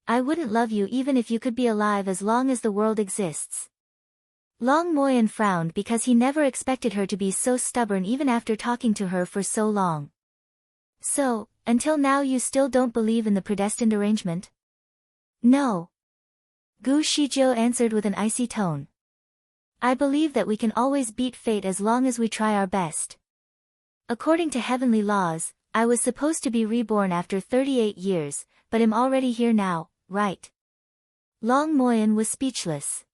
I wouldn't love you even if you could be alive as long as the world exists. Long Moyen frowned because he never expected her to be so stubborn even after talking to her for so long. So, until now you still don't believe in the predestined arrangement? No. Gu Shijo answered with an icy tone. I believe that we can always beat fate as long as we try our best. According to heavenly laws, I was supposed to be reborn after 38 years, but am already here now, right? Long Moyen was speechless.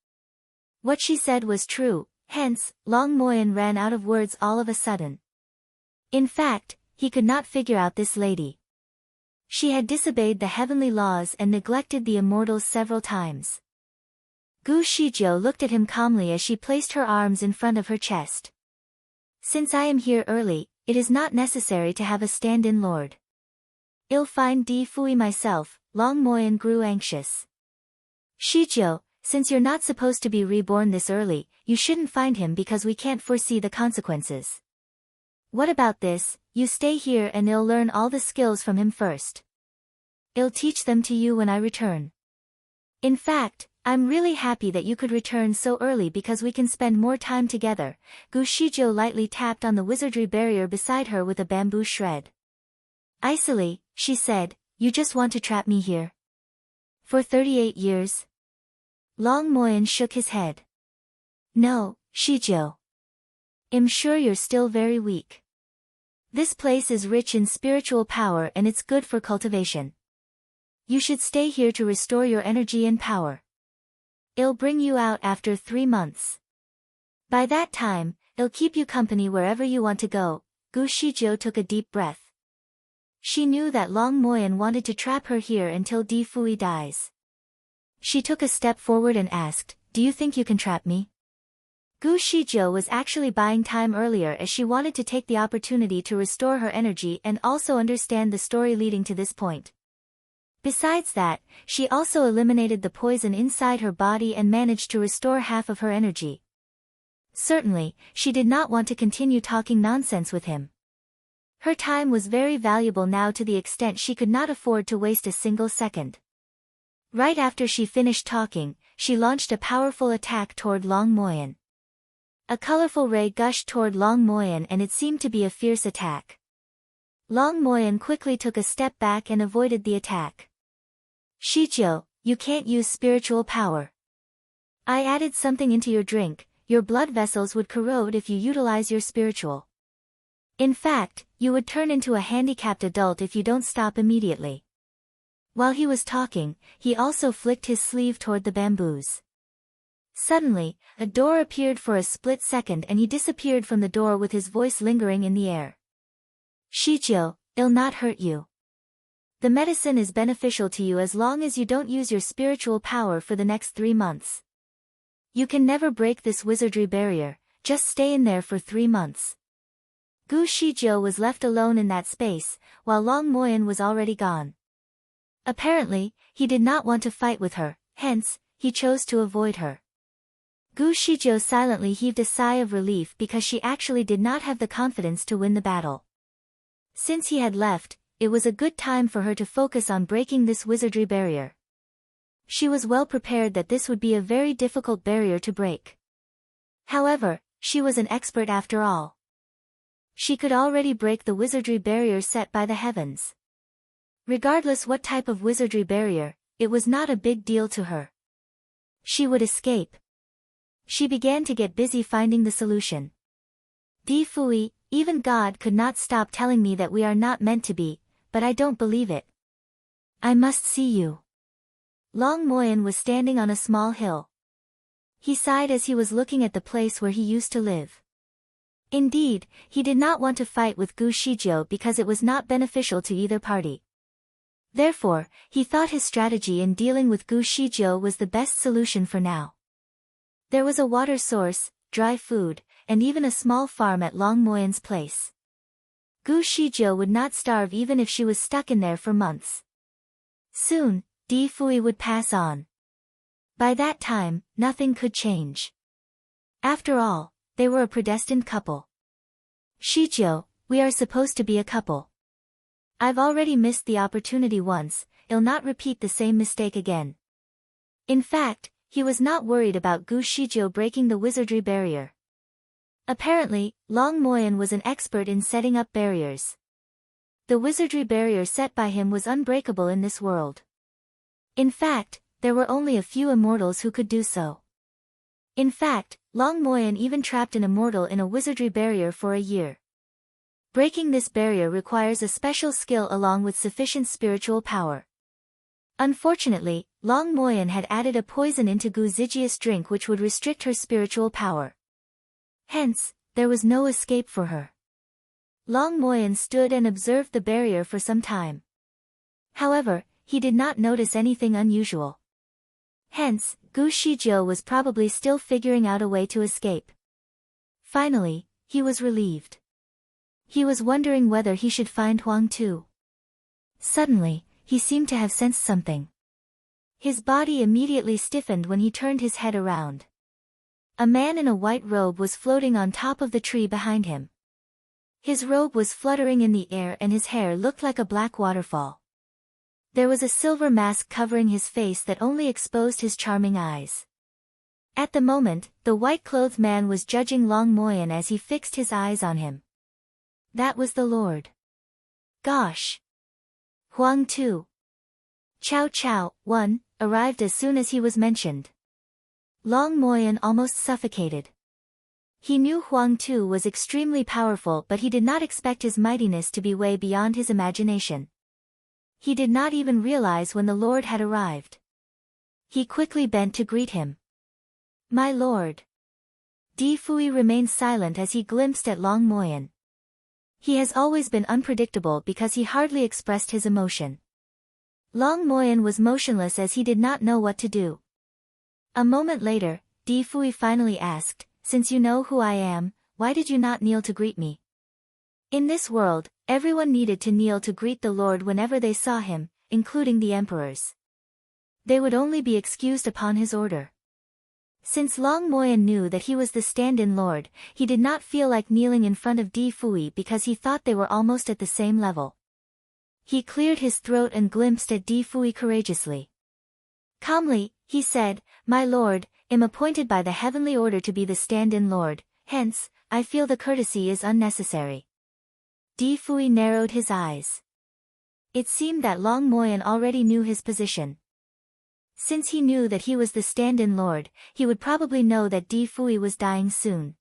What she said was true, hence, Long Moyen ran out of words all of a sudden. In fact, he could not figure out this lady. She had disobeyed the heavenly laws and neglected the immortals several times. Gu Shijo looked at him calmly as she placed her arms in front of her chest. Since I am here early, it is not necessary to have a stand-in lord. I'll find Di Fui myself. Long Moyen grew anxious. Shijo, since you're not supposed to be reborn this early, you shouldn't find him because we can't foresee the consequences. What about this, you stay here and I'll learn all the skills from him first. I'll teach them to you when I return. In fact, I'm really happy that you could return so early because we can spend more time together. Gu Shijo lightly tapped on the wizardry barrier beside her with a bamboo shred. Icily, she said, you just want to trap me here? For 38 years? Long Moyen shook his head. No, Shijo. I'm sure you're still very weak. This place is rich in spiritual power and it's good for cultivation. You should stay here to restore your energy and power. I'll bring you out after 3 months. By that time, I'll keep you company wherever you want to go." Gu Shijiu took a deep breath. She knew that Long Moyan wanted to trap her here until Di Fui dies. She took a step forward and asked, "Do you think you can trap me?" Gu Shijiu was actually buying time earlier as she wanted to take the opportunity to restore her energy and also understand the story leading to this point. Besides that, she also eliminated the poison inside her body and managed to restore half of her energy. Certainly, she did not want to continue talking nonsense with him. Her time was very valuable now to the extent she could not afford to waste a single second. Right after she finished talking, she launched a powerful attack toward Long Moyan. A colorful ray gushed toward Long Moyan and it seemed to be a fierce attack. Long Moyan quickly took a step back and avoided the attack. "Shijiu, you can't use spiritual power. I added something into your drink. Your blood vessels would corrode if you utilize your spiritual. In fact, you would turn into a handicapped adult if you don't stop immediately." While he was talking, he also flicked his sleeve toward the bamboos. Suddenly, a door appeared for a split second and he disappeared from the door with his voice lingering in the air. "Shijiu, I'll not hurt you. The medicine is beneficial to you as long as you don't use your spiritual power for the next 3 months. You can never break this wizardry barrier, just stay in there for 3 months. Gu Shijiu was left alone in that space, while Long Moyan was already gone. Apparently, he did not want to fight with her, hence, he chose to avoid her. Gu Shijiu silently heaved a sigh of relief because she actually did not have the confidence to win the battle. Since he had left, it was a good time for her to focus on breaking this wizardry barrier. She was well prepared that this would be a very difficult barrier to break. However, she was an expert after all. She could already break the wizardry barrier set by the heavens. Regardless what type of wizardry barrier, it was not a big deal to her. She would escape. She began to get busy finding the solution. "Di Fui, even God could not stop telling me that we are not meant to be, but I don't believe it. I must see you." Long Moyan was standing on a small hill. He sighed as he was looking at the place where he used to live. Indeed, he did not want to fight with Gu Shijiu because it was not beneficial to either party. Therefore, he thought his strategy in dealing with Gu Shijiu was the best solution for now. There was a water source, dry food, and even a small farm at Long Moyan's place. Gu Shijiu would not starve even if she was stuck in there for months. Soon, Di Fui would pass on. By that time, nothing could change. After all, they were a predestined couple. "Shijiu, we are supposed to be a couple. I've already missed the opportunity once, I'll not repeat the same mistake again." In fact, he was not worried about Gu Shijiu breaking the wizardry barrier. Apparently, Long Moyan was an expert in setting up barriers. The wizardry barrier set by him was unbreakable in this world. In fact, there were only a few immortals who could do so. In fact, Long Moyan even trapped an immortal in a wizardry barrier for a year. Breaking this barrier requires a special skill along with sufficient spiritual power. Unfortunately, Long Moyan had added a poison into Gu Zijia's drink which would restrict her spiritual power. Hence, there was no escape for her. Long Moyan stood and observed the barrier for some time. However, he did not notice anything unusual. Hence, Gu Shijiu was probably still figuring out a way to escape. Finally, he was relieved. He was wondering whether he should find Huang Tu. Suddenly, he seemed to have sensed something. His body immediately stiffened when he turned his head around. A man in a white robe was floating on top of the tree behind him. His robe was fluttering in the air and his hair looked like a black waterfall. There was a silver mask covering his face that only exposed his charming eyes. At the moment, the white-clothed man was judging Long Moyan as he fixed his eyes on him. That was the Lord. Gosh! Huang Tu. Chow Chow, 1, arrived as soon as he was mentioned. Long Moyan almost suffocated. He knew Huang Tu was extremely powerful but he did not expect his mightiness to be way beyond his imagination. He did not even realize when the Lord had arrived. He quickly bent to greet him. "My lord." Di Fui remained silent as he glimpsed at Long Moyen. He has always been unpredictable because he hardly expressed his emotion. Long Moyen was motionless as he did not know what to do. A moment later, Di Fui finally asked, "Since you know who I am, why did you not kneel to greet me?" In this world, everyone needed to kneel to greet the Lord whenever they saw him, including the emperors. They would only be excused upon his order. Since Long Moyen knew that he was the stand-in lord, he did not feel like kneeling in front of Di Fui because he thought they were almost at the same level. He cleared his throat and glimpsed at Di Fui courageously. Calmly, he said, "My lord, am appointed by the heavenly order to be the stand-in lord, hence, I feel the courtesy is unnecessary." Di Fui narrowed his eyes. It seemed that Long Moyen already knew his position. Since he knew that he was the stand-in lord, he would probably know that Di Fui was dying soon.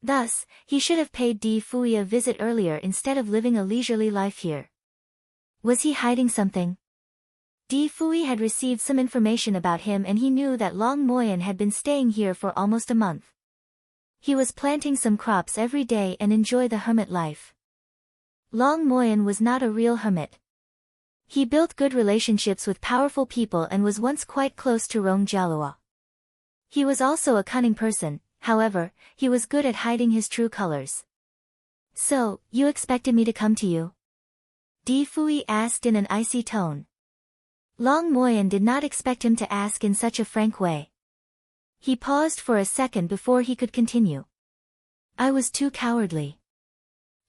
Thus, he should have paid Di Fui a visit earlier instead of living a leisurely life here. Was he hiding something? Di Fui had received some information about him and he knew that Long Moyen had been staying here for almost a month. He was planting some crops every day and enjoyed the hermit life. Long Moyen was not a real hermit. He built good relationships with powerful people and was once quite close to Rong Jialua. He was also a cunning person, however, he was good at hiding his true colors. "So, you expected me to come to you?" Di Fui asked in an icy tone. Long Moyen did not expect him to ask in such a frank way. He paused for a second before he could continue. "I was too cowardly.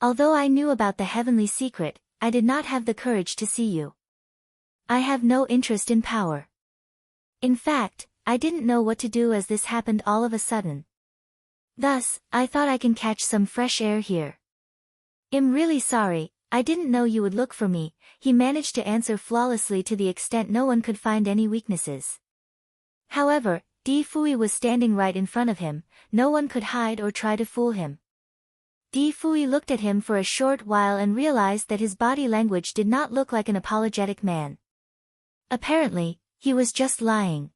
Although I knew about the heavenly secret, I did not have the courage to see you. I have no interest in power. In fact, I didn't know what to do as this happened all of a sudden. Thus, I thought I can catch some fresh air here. I'm really sorry, I didn't know you would look for me." He managed to answer flawlessly to the extent no one could find any weaknesses. However, Di Fui was standing right in front of him, no one could hide or try to fool him. Di Fui looked at him for a short while and realized that his body language did not look like an apologetic man. Apparently, he was just lying.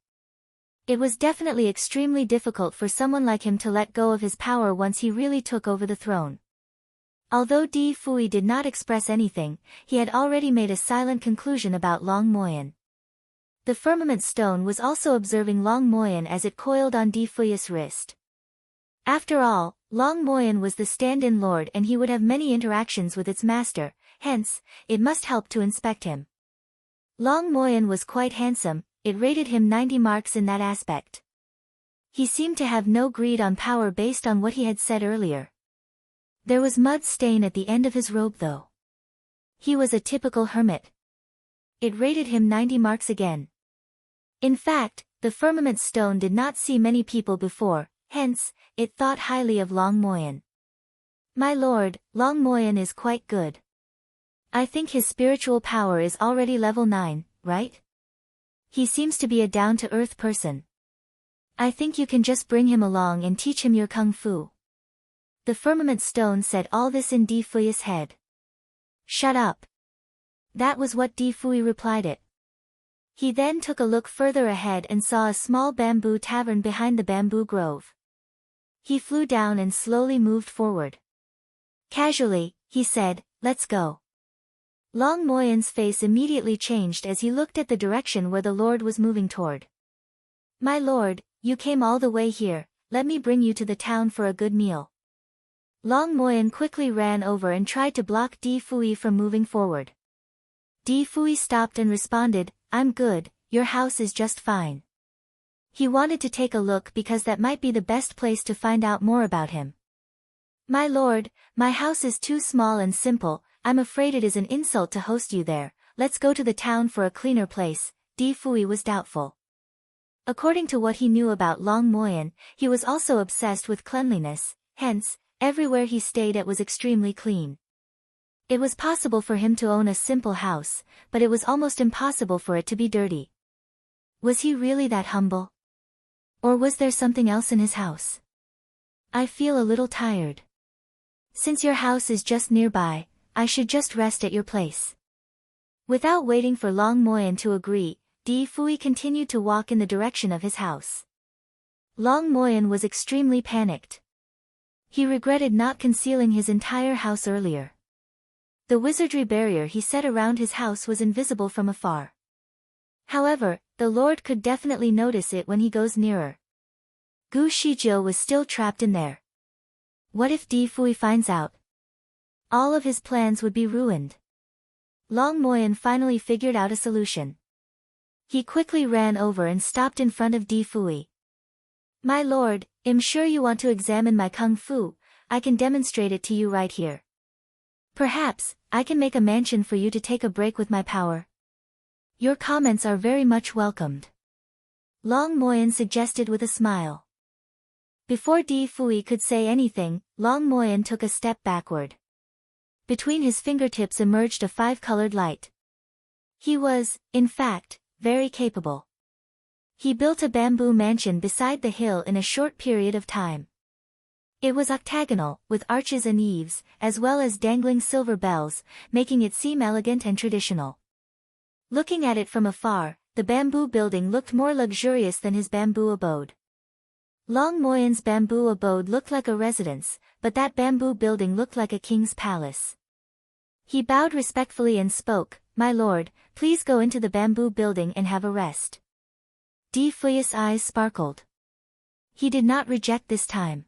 It was definitely extremely difficult for someone like him to let go of his power once he really took over the throne. Although Di Fui did not express anything, he had already made a silent conclusion about Long Moyen. The firmament stone was also observing Long Moyen as it coiled on Di Fui's wrist. After all, Long Moyen was the stand-in lord and he would have many interactions with its master, hence, it must help to inspect him. Long Moyen was quite handsome, it rated him 90 marks in that aspect. He seemed to have no greed on power based on what he had said earlier. There was mud stain at the end of his robe though. He was a typical hermit. It rated him 90 marks again. In fact, the firmament stone did not see many people before, hence, it thought highly of Long Moyen. "My lord, Long Moyen is quite good. I think his spiritual power is already level 9, right? He seems to be a down-to-earth person. I think you can just bring him along and teach him your kung fu." The firmament stone said all this in Di Fui's head. "Shut up." That was what Di Fui replied it. He then took a look further ahead and saw a small bamboo tavern behind the bamboo grove. He flew down and slowly moved forward. Casually, he said, "Let's go." Long Moyen's face immediately changed as he looked at the direction where the Lord was moving toward. "My lord, you came all the way here, let me bring you to the town for a good meal." Long Moyen quickly ran over and tried to block Di Fui from moving forward. Di Fui stopped and responded, "I'm good, your house is just fine." He wanted to take a look because that might be the best place to find out more about him. "My lord, my house is too small and simple, I'm afraid it is an insult to host you there, let's go to the town for a cleaner place." Di Fui was doubtful. According to what he knew about Long Moyen, he was also obsessed with cleanliness, hence, everywhere he stayed at was extremely clean. It was possible for him to own a simple house, but it was almost impossible for it to be dirty. Was he really that humble? Or was there something else in his house? "I feel a little tired. Since your house is just nearby, I should just rest at your place. Without waiting for Long Moyen to agree, Di Fui continued to walk in the direction of his house. Long Moyen was extremely panicked. He regretted not concealing his entire house earlier. The wizardry barrier he set around his house was invisible from afar. However, the Lord could definitely notice it when he goes nearer. Gu Shijiu was still trapped in there. What if Di Fui finds out? All of his plans would be ruined. Long Moyen finally figured out a solution. He quickly ran over and stopped in front of Di Fui. My lord, I'm sure you want to examine my kung fu. I can demonstrate it to you right here. Perhaps, I can make a mansion for you to take a break with my power. Your comments are very much welcomed. Long Moyen suggested with a smile. Before Di Fui could say anything, Long Moyen took a step backward. Between his fingertips emerged a 5-colored light. He was, in fact, very capable. He built a bamboo mansion beside the hill in a short period of time. It was octagonal, with arches and eaves, as well as dangling silver bells, making it seem elegant and traditional. Looking at it from afar, the bamboo building looked more luxurious than his bamboo abode. Long Moyen's bamboo abode looked like a residence, but that bamboo building looked like a king's palace. He bowed respectfully and spoke, My lord, please go into the bamboo building and have a rest. Di Fui's eyes sparkled. He did not reject this time.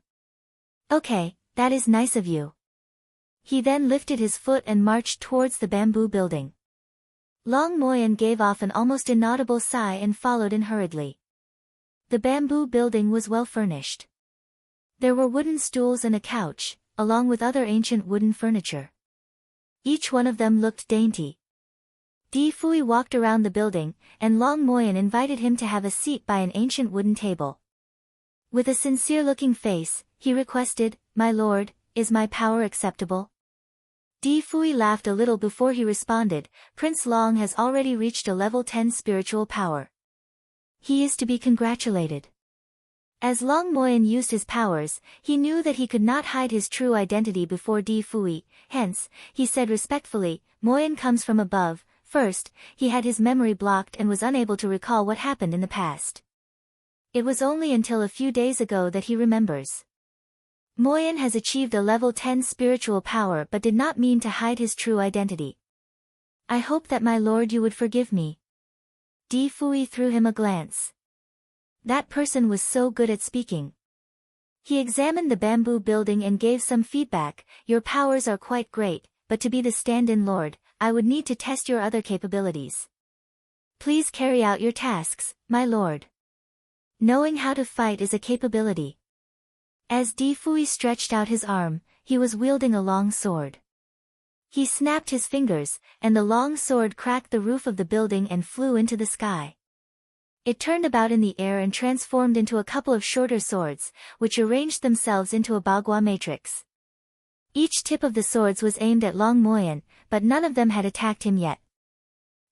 Okay, that is nice of you. He then lifted his foot and marched towards the bamboo building. Long Moyen gave off an almost inaudible sigh and followed in hurriedly. The bamboo building was well furnished. There were wooden stools and a couch, along with other ancient wooden furniture. Each one of them looked dainty. Di Fui walked around the building, and Long Moyen invited him to have a seat by an ancient wooden table. With a sincere-looking face, he requested, My lord, is my power acceptable? Di Fui laughed a little before he responded, Prince Long has already reached a level 10 spiritual power. He is to be congratulated. As Long Moyen used his powers, he knew that he could not hide his true identity before Di Fui, hence, he said respectfully, Moyen comes from above. First, he had his memory blocked and was unable to recall what happened in the past. It was only until a few days ago that he remembers. Moyen has achieved a level 10 spiritual power but did not mean to hide his true identity. I hope that my lord you would forgive me. Di Fui threw him a glance. That person was so good at speaking. He examined the bamboo building and gave some feedback, Your powers are quite great, but to be the stand-in lord, I would need to test your other capabilities. Please carry out your tasks, my lord. Knowing how to fight is a capability. As Di Fui stretched out his arm, he was wielding a long sword. He snapped his fingers, and the long sword cracked the roof of the building and flew into the sky. It turned about in the air and transformed into a couple of shorter swords, which arranged themselves into a bagua matrix. Each tip of the swords was aimed at Long Moyen, but none of them had attacked him yet.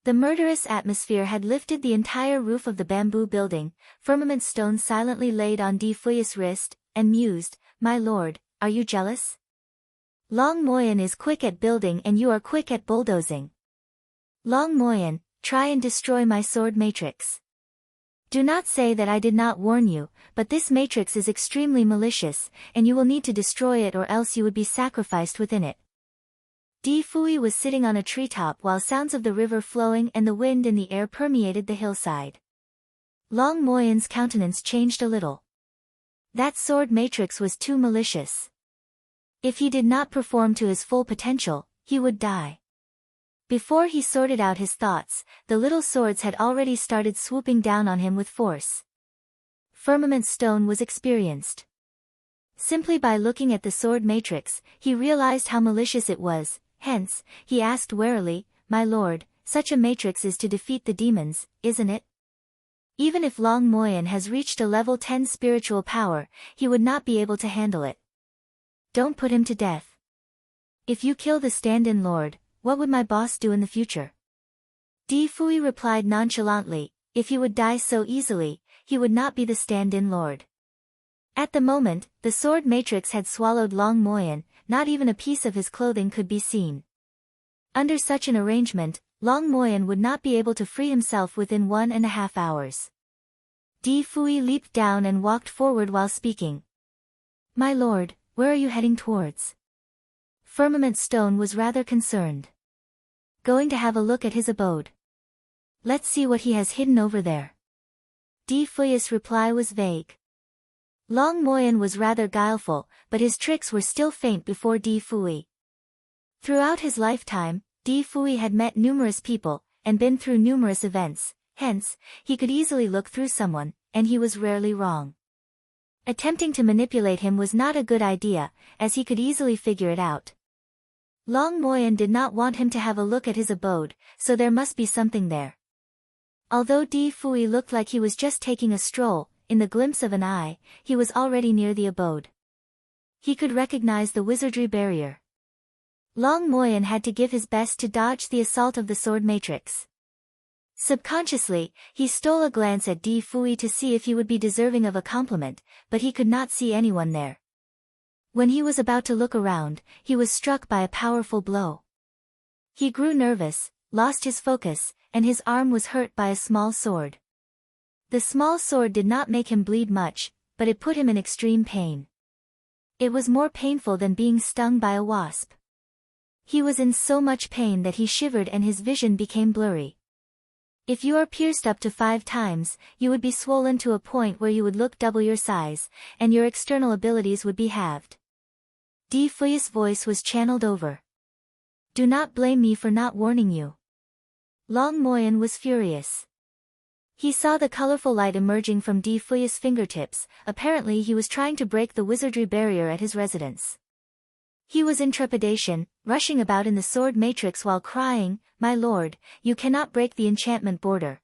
The murderous atmosphere had lifted the entire roof of the bamboo building. Firmament Stone silently laid on Di Fui's wrist, and mused, My lord, are you jealous? Long Moyen is quick at building and you are quick at bulldozing. Long Moyen, try and destroy my sword matrix. Do not say that I did not warn you, but this matrix is extremely malicious, and you will need to destroy it or else you would be sacrificed within it. Di Fui was sitting on a treetop while sounds of the river flowing and the wind in the air permeated the hillside. Long Moyen's countenance changed a little. That sword matrix was too malicious. If he did not perform to his full potential, he would die. Before he sorted out his thoughts, the little swords had already started swooping down on him with force. Firmament Stone was experienced. Simply by looking at the sword matrix, he realized how malicious it was, hence, he asked warily, My lord, such a matrix is to defeat the demons, isn't it? Even if Long Moyen has reached a level 10 spiritual power, he would not be able to handle it. Don't put him to death. If you kill the stand-in lord, what would my boss do in the future? Di Fui replied nonchalantly, If he would die so easily, he would not be the stand-in lord. At the moment, the sword matrix had swallowed Long Moyen, not even a piece of his clothing could be seen. Under such an arrangement, Long Moyen would not be able to free himself within 1.5 hours. Di Fui leaped down and walked forward while speaking. My lord, where are you heading towards? Firmament Stone was rather concerned. Going to have a look at his abode. Let's see what he has hidden over there. Di Fui's reply was vague. Long Moyen was rather guileful, but his tricks were still faint before Di Fui. Throughout his lifetime, Di Fui had met numerous people, and been through numerous events, hence, he could easily look through someone, and he was rarely wrong. Attempting to manipulate him was not a good idea, as he could easily figure it out. Long Moyen did not want him to have a look at his abode, so there must be something there. Although Di Fui looked like he was just taking a stroll, in the glimpse of an eye, he was already near the abode. He could recognize the wizardry barrier. Long Moyen had to give his best to dodge the assault of the sword matrix. Subconsciously, he stole a glance at Di Fui to see if he would be deserving of a compliment, but he could not see anyone there. When he was about to look around, he was struck by a powerful blow. He grew nervous, lost his focus, and his arm was hurt by a small sword. The small sword did not make him bleed much, but it put him in extreme pain. It was more painful than being stung by a wasp. He was in so much pain that he shivered and his vision became blurry. If you are pierced up to 5 times, you would be swollen to a point where you would look double your size, and your external abilities would be halved. Di Fui's voice was channeled over. Do not blame me for not warning you. Long Moyen was furious. He saw the colorful light emerging from Di Fui's fingertips. Apparently he was trying to break the wizardry barrier at his residence. He was in trepidation, rushing about in the sword matrix while crying, My lord, you cannot break the enchantment border.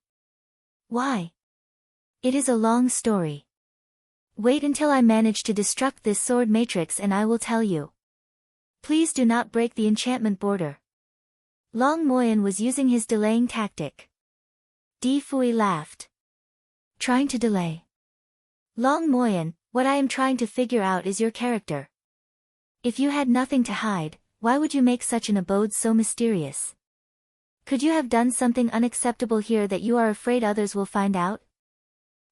Why? It is a long story. Wait until I manage to destruct this sword matrix and I will tell you. Please do not break the enchantment border. Long Moyen was using his delaying tactic. Di Fui laughed. Trying to delay? Long Moyen, what I am trying to figure out is your character. If you had nothing to hide, why would you make such an abode so mysterious? Could you have done something unacceptable here that you are afraid others will find out?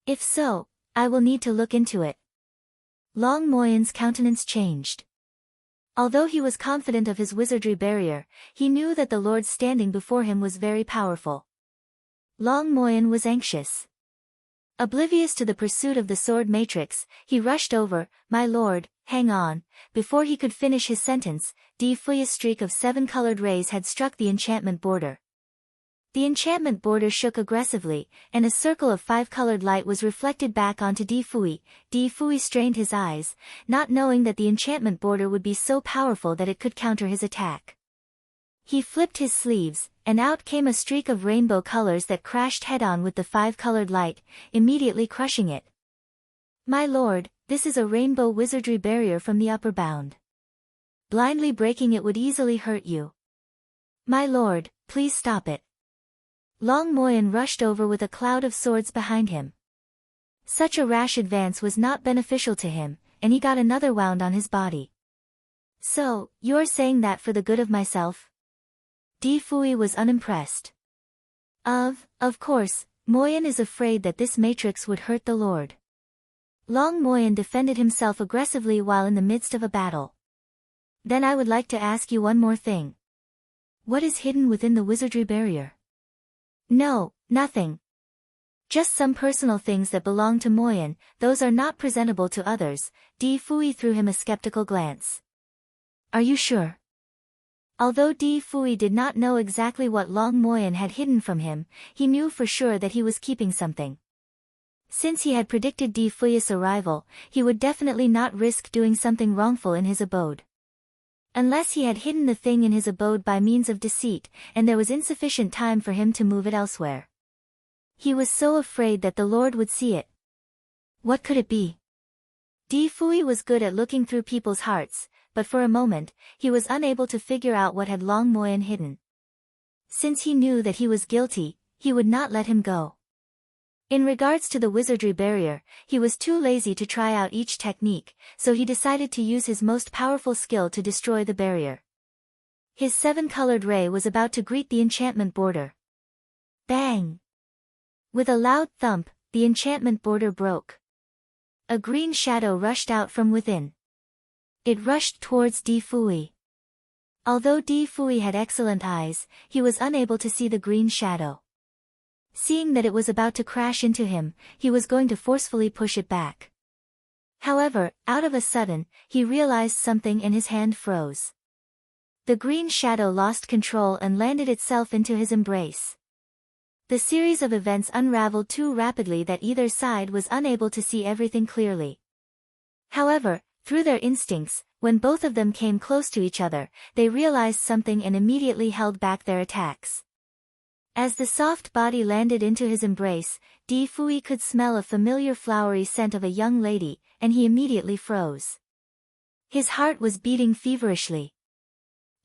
If so, I will need to look into it. Long Moyen's countenance changed. Although he was confident of his wizardry barrier, he knew that the lord standing before him was very powerful. Long Moyen was anxious. Oblivious to the pursuit of the sword matrix, he rushed over, My lord, hang on. Before he could finish his sentence, Di Fui's streak of 7 colored rays had struck the enchantment border. The enchantment border shook aggressively, and a circle of 5-colored light was reflected back onto Di Fui. Di Fui strained his eyes, not knowing that the enchantment border would be so powerful that it could counter his attack. He flipped his sleeves, and out came a streak of rainbow colors that crashed head-on with the 5-colored light, immediately crushing it. My lord, this is a rainbow wizardry barrier from the upper bound. Blindly breaking it would easily hurt you. My lord, please stop it. Long Moyen rushed over with a cloud of swords behind him. Such a rash advance was not beneficial to him, and he got another wound on his body. So, you are saying that for the good of myself? Di Fui was unimpressed. Of course, Moyen is afraid that this matrix would hurt the lord. Long Moyen defended himself aggressively while in the midst of a battle. Then I would like to ask you one more thing. What is hidden within the wizardry barrier? No, nothing. Just some personal things that belong to Moyen, those are not presentable to others. Di Fui threw him a skeptical glance. Are you sure? Although Di Fui did not know exactly what Long Moyen had hidden from him, he knew for sure that he was keeping something. Since he had predicted Di Fui's arrival, he would definitely not risk doing something wrongful in his abode. Unless he had hidden the thing in his abode by means of deceit, and there was insufficient time for him to move it elsewhere. He was so afraid that the lord would see it. What could it be? Di Fui was good at looking through people's hearts, but for a moment, he was unable to figure out what had Long Moyen hidden. Since he knew that he was guilty, he would not let him go. In regards to the wizardry barrier, he was too lazy to try out each technique, so he decided to use his most powerful skill to destroy the barrier. His seven-colored ray was about to greet the enchantment border. Bang! With a loud thump, the enchantment border broke. A green shadow rushed out from within. It rushed towards Di Fui. Although Di Fui had excellent eyes, he was unable to see the green shadow. Seeing that it was about to crash into him, he was going to forcefully push it back. However, out of a sudden, he realized something and his hand froze. The green shadow lost control and landed itself into his embrace. The series of events unraveled too rapidly that either side was unable to see everything clearly. However, through their instincts, when both of them came close to each other, they realized something and immediately held back their attacks. As the soft body landed into his embrace, Di Fui could smell a familiar flowery scent of a young lady, and he immediately froze. His heart was beating feverishly.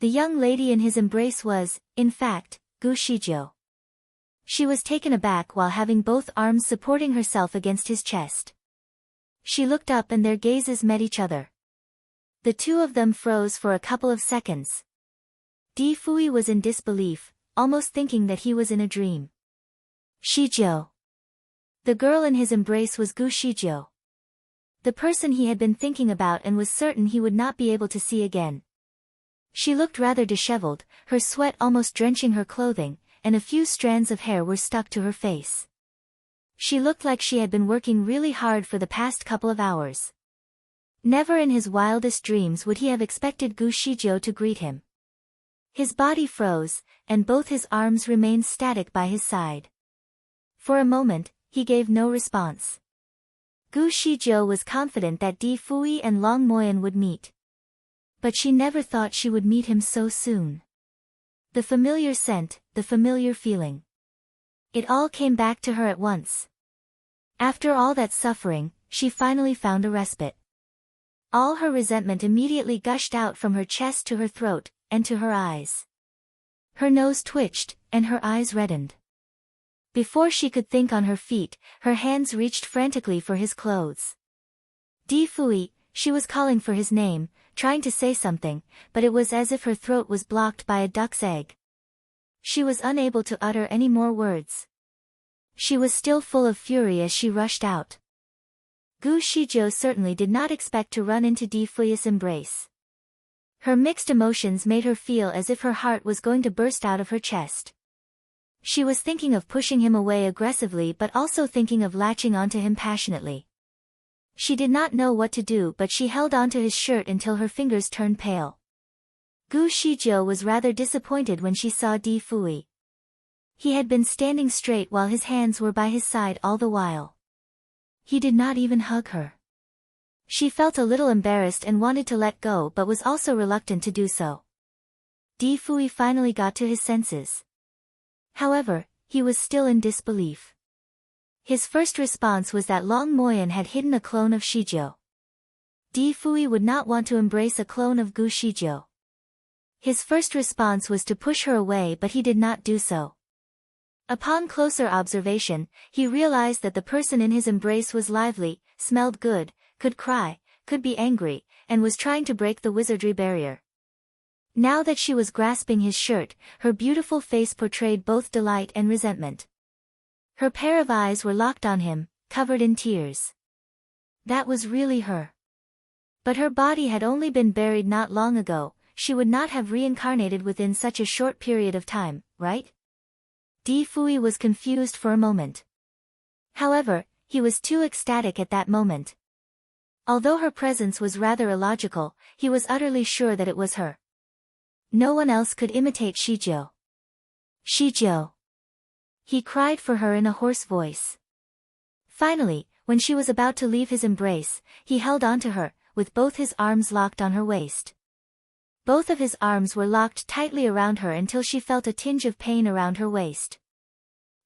The young lady in his embrace was, in fact, Gu Shijiu. She was taken aback while having both arms supporting herself against his chest. She looked up and their gazes met each other. The two of them froze for a couple of seconds. Di Fui was in disbelief, almost thinking that he was in a dream. Shijiu. The girl in his embrace was Gu Shijiu. The person he had been thinking about and was certain he would not be able to see again. She looked rather disheveled, her sweat almost drenching her clothing, and a few strands of hair were stuck to her face. She looked like she had been working really hard for the past couple of hours. Never in his wildest dreams would he have expected Gu Shijiu to greet him. His body froze, and both his arms remained static by his side. For a moment, he gave no response. Gu Shijiu was confident that Di Fui and Long Moyan would meet. But she never thought she would meet him so soon. The familiar scent, the familiar feeling. It all came back to her at once. After all that suffering, she finally found a respite. All her resentment immediately gushed out from her chest to her throat, and to her eyes. Her nose twitched, and her eyes reddened. Before she could think on her feet, her hands reached frantically for his clothes. Di Fui, she was calling for his name, trying to say something, but it was as if her throat was blocked by a duck's egg. She was unable to utter any more words. She was still full of fury as she rushed out. Gu Shijiu certainly did not expect to run into Di Fui's embrace. Her mixed emotions made her feel as if her heart was going to burst out of her chest. She was thinking of pushing him away aggressively but also thinking of latching onto him passionately. She did not know what to do but she held onto his shirt until her fingers turned pale. Gu Shijiu was rather disappointed when she saw Di Fui. He had been standing straight while his hands were by his side all the while. He did not even hug her. She felt a little embarrassed and wanted to let go but was also reluctant to do so. Di Fui finally got to his senses. However, he was still in disbelief. His first response was that Long Moyan had hidden a clone of Shijiu. Di Fui would not want to embrace a clone of Gu Shijiu. His first response was to push her away but he did not do so. Upon closer observation, he realized that the person in his embrace was lively, smelled good, could cry, could be angry, and was trying to break the wizardry barrier. Now that she was grasping his shirt, her beautiful face portrayed both delight and resentment. Her pair of eyes were locked on him, covered in tears. That was really her. But her body had only been buried not long ago, she would not have reincarnated within such a short period of time, right? Di Fui was confused for a moment. However, he was too ecstatic at that moment. Although her presence was rather illogical, he was utterly sure that it was her. No one else could imitate Shijiu. Shijiu! He cried for her in a hoarse voice. Finally, when she was about to leave his embrace, he held onto her, with both his arms locked on her waist. Both of his arms were locked tightly around her until she felt a tinge of pain around her waist.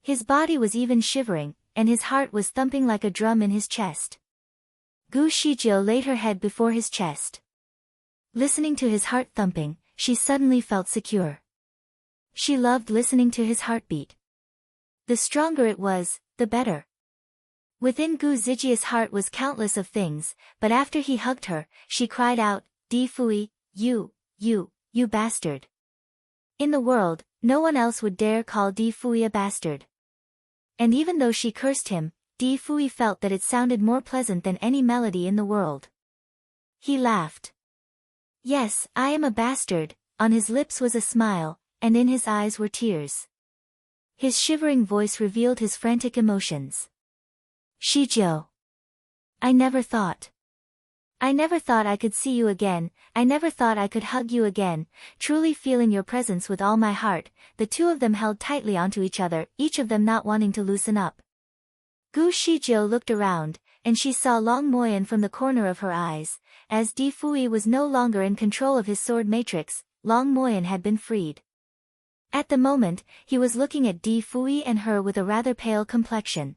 His body was even shivering, and his heart was thumping like a drum in his chest. Gu Shijiu laid her head before his chest. Listening to his heart thumping, she suddenly felt secure. She loved listening to his heartbeat. The stronger it was, the better. Within Gu Zijia's heart was countless of things, but after he hugged her, she cried out, Di Fui, you bastard. In the world, no one else would dare call Di Fui a bastard. And even though she cursed him, Di Fui felt that it sounded more pleasant than any melody in the world. He laughed. Yes, I am a bastard. On his lips was a smile, and in his eyes were tears. His shivering voice revealed his frantic emotions. Shijo. I never thought I could see you again, I never thought I could hug you again, truly feeling your presence with all my heart. The two of them held tightly onto each other, each of them not wanting to loosen up. Gu Shijiu looked around, and she saw Long Moyan from the corner of her eyes. As Di Fui was no longer in control of his sword matrix, Long Moyan had been freed. At the moment, he was looking at Di Fui and her with a rather pale complexion.